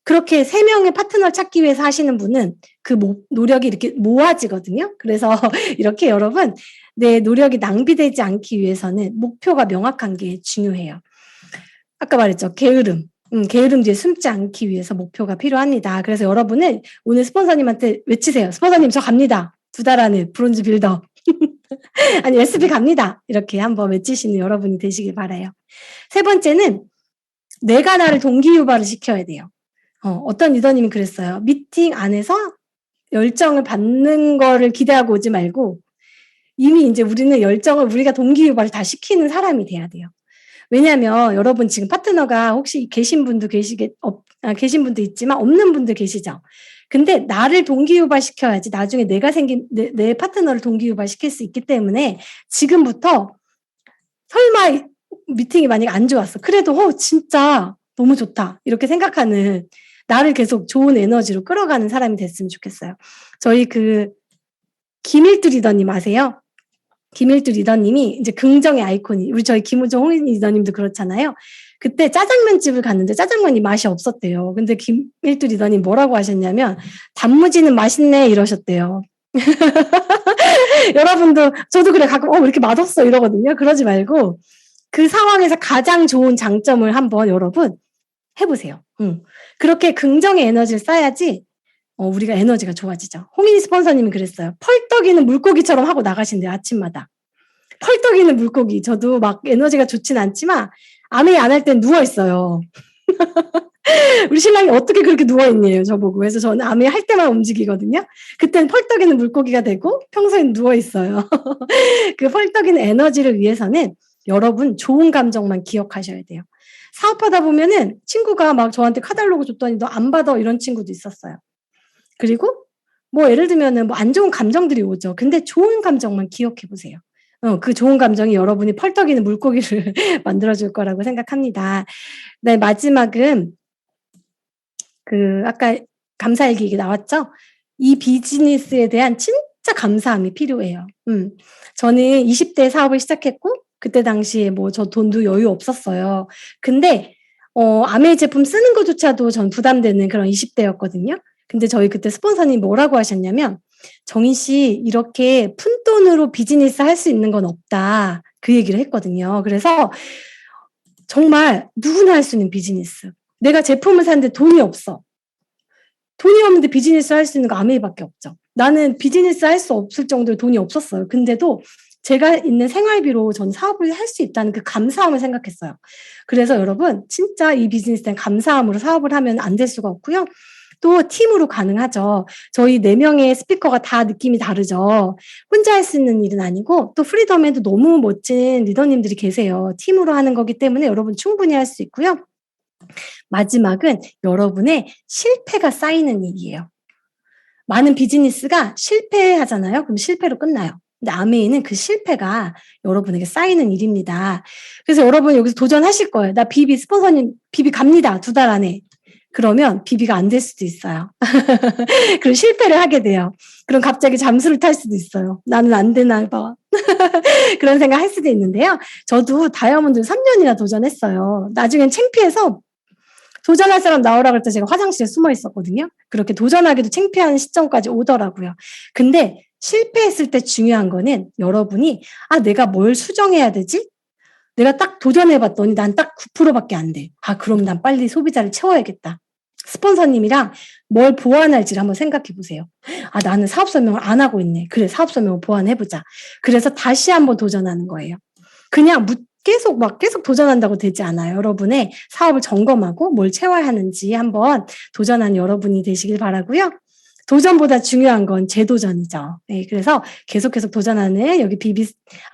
그렇게 3명의 파트너를 찾기 위해서 하시는 분은 그 노력이 이렇게 모아지거든요. 그래서 이렇게 여러분 내 노력이 낭비되지 않기 위해서는 목표가 명확한 게 중요해요. 아까 말했죠. 게으름 뒤에 숨지 않기 위해서 목표가 필요합니다. 그래서 여러분은 오늘 스폰서님한테 외치세요. 스폰서님 저 갑니다. 2달 안에 브론즈 빌더. 아니 SP 갑니다. 이렇게 한번 외치시는 여러분이 되시길 바라요. 세 번째는 내가 나를 동기유발을 시켜야 돼요. 어떤 리더님이 그랬어요. 미팅 안에서 열정을 받는 거를 기대하고 오지 말고 이미 이제 우리는 열정을 우리가 동기유발을 다 시키는 사람이 돼야 돼요. 왜냐하면 여러분 지금 파트너가 혹시 계신 분도 계신 분도 있지만 없는 분도 계시죠. 근데 나를 동기유발 시켜야지 나중에 내가 생긴 내 파트너를 동기유발 시킬 수 있기 때문에 지금부터 설마 미팅이 만약에 안 좋았어. 그래도 진짜 너무 좋다. 이렇게 생각하는 나를 계속 좋은 에너지로 끌어가는 사람이 됐으면 좋겠어요. 저희 김일두 리더님 아세요? 김일두 리더님이 이제 긍정의 아이콘이 우리 저희 김우정 홍인 리더님도 그렇잖아요. 그때 짜장면 집을 갔는데 짜장면이 맛이 없었대요. 근데 김일두 리더님 뭐라고 하셨냐면 단무지는 맛있네 이러셨대요. 여러분도 저도 그래 가끔 왜 이렇게 맛없어 이러거든요. 그러지 말고 그 상황에서 가장 좋은 장점을 한번 여러분 해보세요. 그렇게 긍정의 에너지를 쌓아야지 우리가 에너지가 좋아지죠. 홍인이 스폰서님이 그랬어요. 펄떡이는 물고기처럼 하고 나가신대요. 아침마다. 펄떡이는 물고기. 저도 막 에너지가 좋진 않지만 아메이 안 할 땐 누워있어요. 우리 신랑이 어떻게 그렇게 누워있네요. 저보고. 그래서 저는 아메이 할 때만 움직이거든요. 그때는 펄떡이는 물고기가 되고 평소엔 누워있어요. 그 펄떡이는 에너지를 위해서는 여러분 좋은 감정만 기억하셔야 돼요. 사업하다 보면은 친구가 막 저한테 카달로그 줬더니 너 안 받아 이런 친구도 있었어요. 그리고 뭐 예를 들면은 뭐 안 좋은 감정들이 오죠. 근데 좋은 감정만 기억해 보세요. 그 좋은 감정이 여러분이 펄떡이는 물고기를 만들어줄 거라고 생각합니다. 네, 마지막은 아까 감사일기 얘기 나왔죠? 이 비즈니스에 대한 진짜 감사함이 필요해요. 저는 20대 사업을 시작했고 그때 당시에 뭐 저 돈도 여유 없었어요. 근데 아메이 제품 쓰는 것조차도 전 부담되는 그런 20대였거든요. 근데 저희 그때 스폰서님 뭐라고 하셨냐면 정인 씨 이렇게 푼돈으로 비즈니스 할 수 있는 건 없다. 그 얘기를 했거든요. 그래서 정말 누구나 할 수 있는 비즈니스. 내가 제품을 사는데 돈이 없어. 돈이 없는데 비즈니스 할 수 있는 거 아메이밖에 없죠. 나는 비즈니스 할 수 없을 정도로 돈이 없었어요. 근데도 제가 있는 생활비로 전 사업을 할 수 있다는 그 감사함을 생각했어요. 그래서 여러분 진짜 이 비즈니스는 감사함으로 사업을 하면 안 될 수가 없고요. 또 팀으로 가능하죠. 저희 4명의 스피커가 다 느낌이 다르죠. 혼자 할 수 있는 일은 아니고 또 프리덤에도 너무 멋진 리더님들이 계세요. 팀으로 하는 거기 때문에 여러분 충분히 할 수 있고요. 마지막은 여러분의 실패가 쌓이는 일이에요. 많은 비즈니스가 실패하잖아요. 그럼 실패로 끝나요. 근데 아메이는 그 실패가 여러분에게 쌓이는 일입니다. 그래서 여러분 여기서 도전하실 거예요. 나 비비 스폰서님 비비 갑니다. 2달 안에. 그러면 비비가 안 될 수도 있어요. 그럼 실패를 하게 돼요. 그럼 갑자기 잠수를 탈 수도 있어요. 나는 안 되나 봐. 그런 생각 할 수도 있는데요. 저도 다이아몬드 3년이나 도전했어요. 나중엔 창피해서 도전할 사람 나오라 그럴 때 제가 화장실에 숨어 있었거든요. 그렇게 도전하기도 창피한 시점까지 오더라고요. 근데 실패했을 때 중요한 거는 여러분이 내가 뭘 수정해야 되지? 내가 딱 도전해봤더니 난 딱 9%밖에 안 돼. 그럼 난 빨리 소비자를 채워야겠다. 스폰서님이랑 뭘 보완할지를 한번 생각해 보세요. 나는 사업 설명을 안 하고 있네. 그래, 사업 설명을 보완해보자. 그래서 다시 한번 도전하는 거예요. 그냥 계속 도전한다고 되지 않아요. 여러분의 사업을 점검하고 뭘 채워야 하는지 한번 도전한 여러분이 되시길 바라고요. 도전보다 중요한 건 재도전이죠. 네, 그래서 계속 도전하는 여기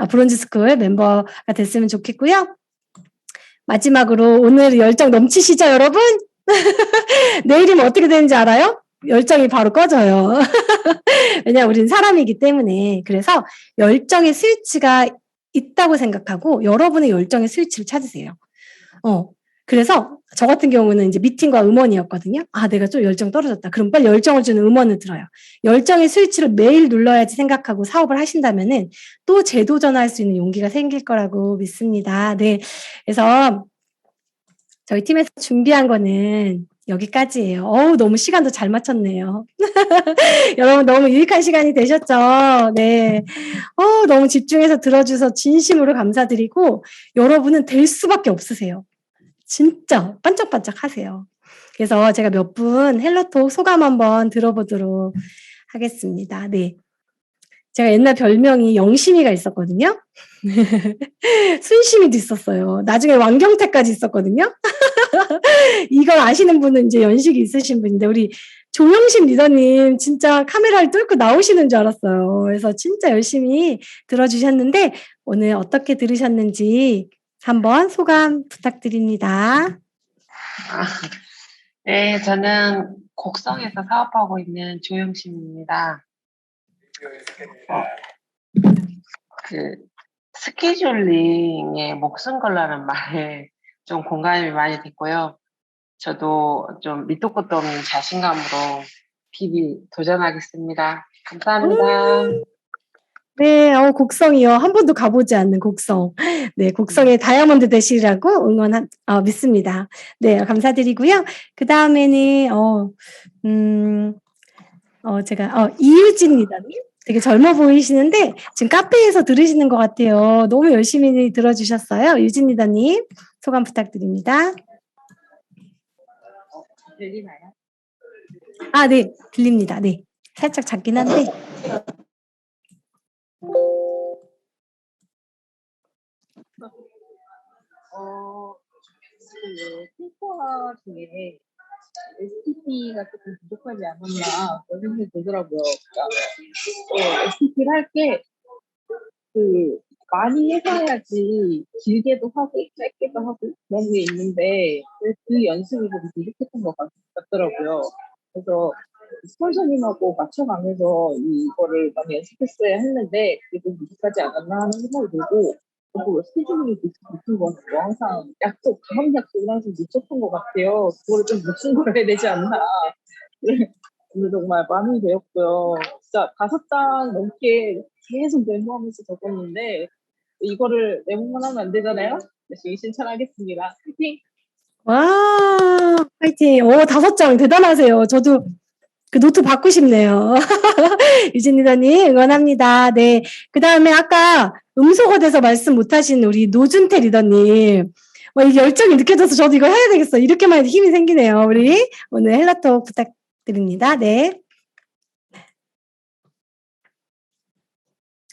브론즈스쿨 멤버가 됐으면 좋겠고요. 마지막으로 오늘 열정 넘치시죠, 여러분? 내일이면 어떻게 되는지 알아요? 열정이 바로 꺼져요. 왜냐하면 우리는 사람이기 때문에. 그래서 열정의 스위치가 있다고 생각하고 여러분의 열정의 스위치를 찾으세요. 그래서 저 같은 경우는 이제 미팅과 음원이었거든요. 내가 좀 열정 떨어졌다. 그럼 빨리 열정을 주는 음원을 들어요. 열정의 스위치를 매일 눌러야지 생각하고 사업을 하신다면은 또 재도전할 수 있는 용기가 생길 거라고 믿습니다. 네. 그래서 저희 팀에서 준비한 거는 여기까지예요. 너무 시간도 잘 맞췄네요. 여러분 너무 유익한 시간이 되셨죠? 네. 너무 집중해서 들어주셔서 진심으로 감사드리고 여러분은 될 수밖에 없으세요. 진짜 반짝반짝 하세요. 그래서 제가 몇 분 헬로톡 소감 한번 들어보도록 하겠습니다. 네. 제가 옛날 별명이 영심이가 있었거든요. 순심이도 있었어요. 나중에 왕경태까지 있었거든요. 이걸 아시는 분은 이제 연식이 있으신 분인데 우리 조영심 리더님 진짜 카메라를 뚫고 나오시는 줄 알았어요. 그래서 진짜 열심히 들어주셨는데 오늘 어떻게 들으셨는지 한번 소감 부탁드립니다. 네, 저는 곡성에서 사업하고 있는 조영심입니다. 그 스케줄링에 목숨 걸라는 말에 좀 공감이 많이 됐고요. 저도 좀 밑도 끝도 없는 자신감으로 비비 도전하겠습니다. 감사합니다. 네, 곡성이요. 한 번도 가보지 않는 곡성. 네, 곡성의 다이아몬드 되시라고 믿습니다. 네, 감사드리고요. 그 다음에는, 제가, 이유진 리더님. 되게 젊어 보이시는데, 지금 카페에서 들으시는 것 같아요. 너무 열심히 들어주셨어요. 유진 리더님, 소감 부탁드립니다. 들리나요? 네, 들립니다. 네. 살짝 작긴 한데. 필터 중에 STP가 조금 부족하지 않았나 그런 생각이 들더라고요. 그러니까 STP를 할 게 많이 해서 해야지 길게도 하고 짧게도 하고 그런 게 있는데 그 연습이 좀 부족했던 것 같더라고요. 그래서 스폰서님하고 맞춰가면서 이거를 많이 연습했어야 했는데 그게 좀 부족하지 않았나 하는 생각이 들고 그리고 스케줄이 붙은 건 항상 다음 약속을 항상 놓쳤던 것 같아요. 그거를 좀 묵신 걸 해야 되지 않나. 오늘 정말 많이 배웠고요. 진짜 5장 넘게 계속 메모하면서 적었는데 이거를 메모만 하면 안 되잖아요. 열심히 실천하겠습니다. 화이팅! 와, 화이팅. 5장 대단하세요. 저도 그 노트 받고 싶네요. 유진 리더님 응원합니다. 네. 그 다음에 아까 음소거돼서 말씀 못하신 우리 노준태 리더님. 이 열정이 느껴져서 저도 이거 해야 되겠어. 이렇게만 해도 힘이 생기네요. 우리 오늘 헬라톡 부탁드립니다. 네.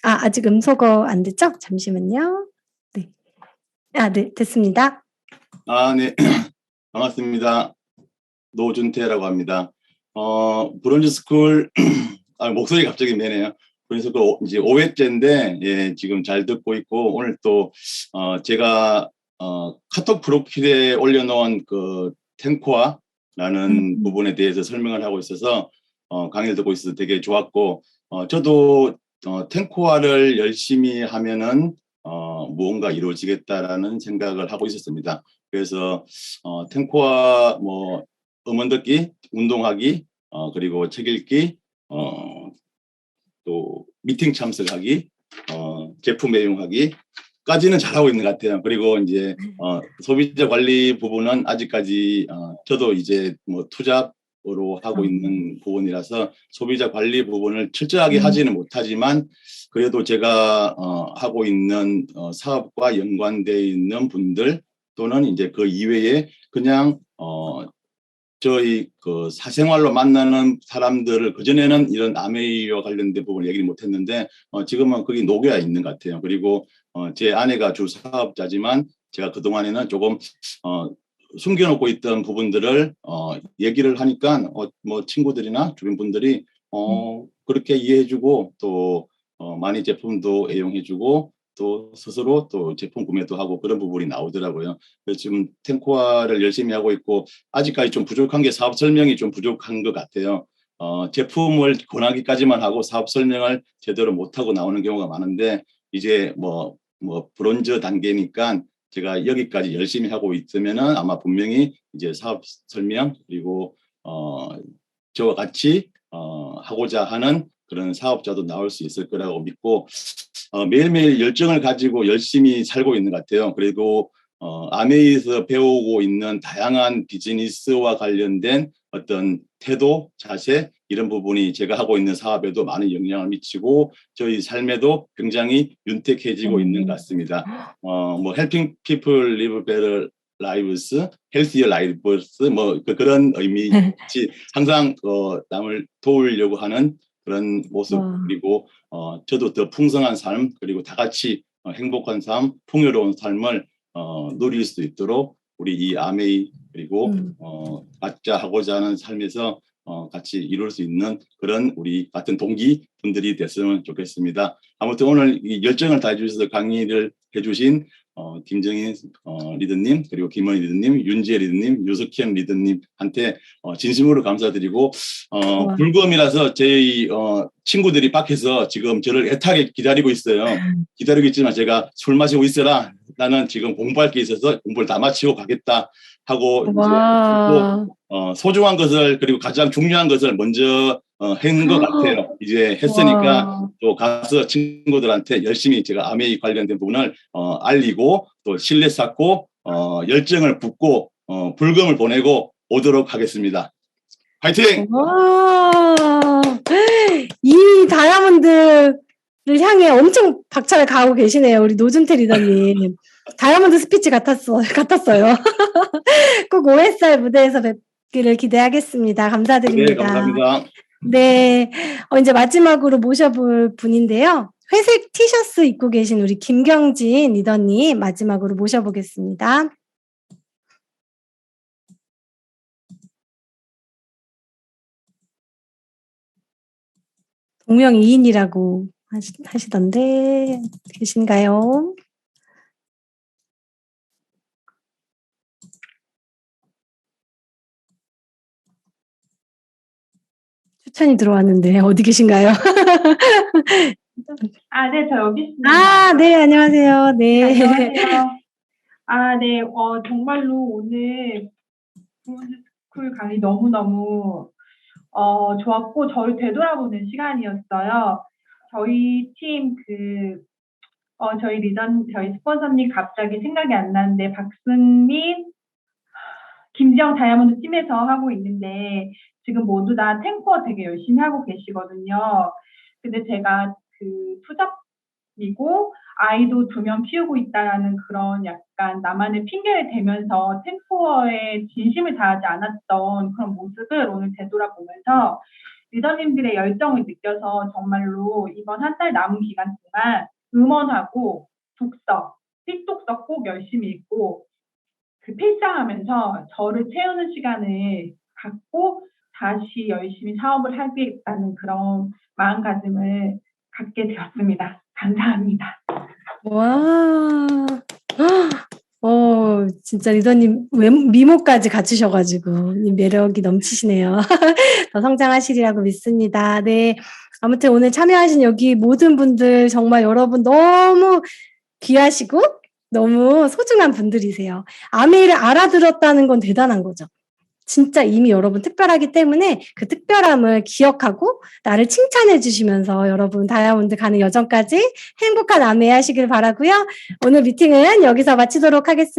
아직 음소거 안 됐죠? 잠시만요. 네. 네, 됐습니다. 네. 반갑습니다. 노준태라고 합니다. 브론즈 스쿨, 목소리 갑자기 매네요. 브론즈 스쿨 이제 5회째인데, 예, 지금 잘 듣고 있고, 오늘 또, 제가, 카톡 프로필에 올려놓은 그 탱코아라는 부분에 대해서 설명을 하고 있어서, 강의를 듣고 있어서 되게 좋았고, 저도, 탱코아를 열심히 하면은, 무언가 이루어지겠다라는 생각을 하고 있었습니다. 그래서, 탱코아, 음원 듣기, 운동하기, 그리고 책 읽기, 또 미팅 참석하기, 제품 애용하기까지는 잘하고 있는 것 같아요. 그리고 이제 소비자 관리 부분은 아직까지 저도 이제 투잡으로 하고 있는 부분이라서 소비자 관리 부분을 철저하게 하지는 못하지만 그래도 제가 하고 있는 사업과 연관되어 있는 분들 또는 이제 그 이외에 그냥 저희 그 사생활로 만나는 사람들을 그전에는 이런 아메이와 관련된 부분을 얘기를 못했는데 지금은 거기 녹여 있는 것 같아요. 그리고 제 아내가 주 사업자지만 제가 그동안에는 조금 숨겨놓고 있던 부분들을 얘기를 하니까 친구들이나 주변 분들이 그렇게 이해해주고 또 많이 제품도 애용해주고 또 스스로 또 제품 구매도 하고 그런 부분이 나오더라고요. 그래서 지금 탱코아를 열심히 하고 있고 아직까지 좀 부족한 게 사업 설명이 좀 부족한 것 같아요. 제품을 권하기까지만 하고 사업 설명을 제대로 못하고 나오는 경우가 많은데 이제 브론즈 단계니까 제가 여기까지 열심히 하고 있으면은 아마 분명히 이제 사업 설명 그리고 저와 같이 하고자 하는 그런 사업자도 나올 수 있을 거라고 믿고 매일매일 열정을 가지고 열심히 살고 있는 것 같아요. 그리고 아메이에서 배우고 있는 다양한 비즈니스와 관련된 어떤 태도, 자세 이런 부분이 제가 하고 있는 사업에도 많은 영향을 미치고 저희 삶에도 굉장히 윤택해지고 있는 것 같습니다. helping people live better lives, healthier lives 그런 의미지 항상 남을 도우려고 하는 그런 모습 그리고 저도 더 풍성한 삶 그리고 다 같이 행복한 삶, 풍요로운 삶을 누릴 수 있도록 우리 이 아메이 그리고 각자 하고자 하는 삶에서 같이 이룰 수 있는 그런 우리 같은 동기 분들이 됐으면 좋겠습니다. 아무튼 오늘 이 열정을 다해 주셔서 강의를 해주신 김정인 리더님 그리고 김원희 리더님, 윤지혜 리더님, 유석현 리더님한테 진심으로 감사드리고 불금이라서 저희 친구들이 밖에서 지금 저를 애타게 기다리고 있어요. 기다리고 있지만 제가 술 마시고 있어라. 나는 지금 공부할 게 있어서 공부를 다 마치고 가겠다 하고 이제 소중한 것을 그리고 가장 중요한 것을 먼저 한 것 같아요. 이제 했으니까 또 가서 친구들한테 열심히 제가 아메이 관련된 부분을 알리고 또 신뢰 쌓고 열정을 붓고 불금을 보내고 오도록 하겠습니다. 화이팅! 이 다이아몬드를 향해 엄청 박차를 가하고 계시네요. 우리 노준태 리더님. 다이아몬드 스피치 같았어요. 꼭 OSR 무대에서 뵙기를 기대하겠습니다. 감사드립니다. 네, 감사합니다. 네, 이제 마지막으로 모셔볼 분인데요. 회색 티셔츠 입고 계신 우리 김경진 리더님 마지막으로 모셔보겠습니다. 동명이인이라고 하시던데 계신가요? 추천이 들어왔는데 어디 계신가요? 네, 저 여기 있습니다. 네, 안녕하세요. 네. 안녕하세요. 네, 정말로 오늘 브론즈스쿨 강의 너무너무 좋았고 저를 되돌아보는 시간이었어요. 저희 팀 저희 스폰서님 갑자기 생각이 안 나는데 박승민, 김지영 다이아몬드 팀에서 하고 있는데 지금 모두 다 탱커 되게 열심히 하고 계시거든요. 근데 제가 그 투잡이고 아이도 2명 키우고 있다라는 그런 약간 나만의 핑계를 대면서 탱커에 진심을 다하지 않았던 그런 모습을 오늘 되돌아보면서 리더님들의 열정을 느껴서 정말로 이번 한 달 남은 기간 동안 음원하고 독서, 필독서 꼭 열심히 읽고 그 필사하면서 저를 채우는 시간을 갖고 다시 열심히 사업을 하겠다는 그런 마음가짐을 갖게 되었습니다. 감사합니다. 와. 진짜 리더님 미모까지 갖추셔가지고 매력이 넘치시네요. 더 성장하시리라고 믿습니다. 네. 아무튼 오늘 참여하신 여기 모든 분들 정말 여러분 너무 귀하시고 너무 소중한 분들이세요. 아메이를 알아들었다는 건 대단한 거죠. 진짜 이미 여러분 특별하기 때문에 그 특별함을 기억하고 나를 칭찬해 주시면서 여러분 다이아몬드 가는 여정까지 행복한 아메이 하시길 바라고요. 오늘 미팅은 여기서 마치도록 하겠습니다.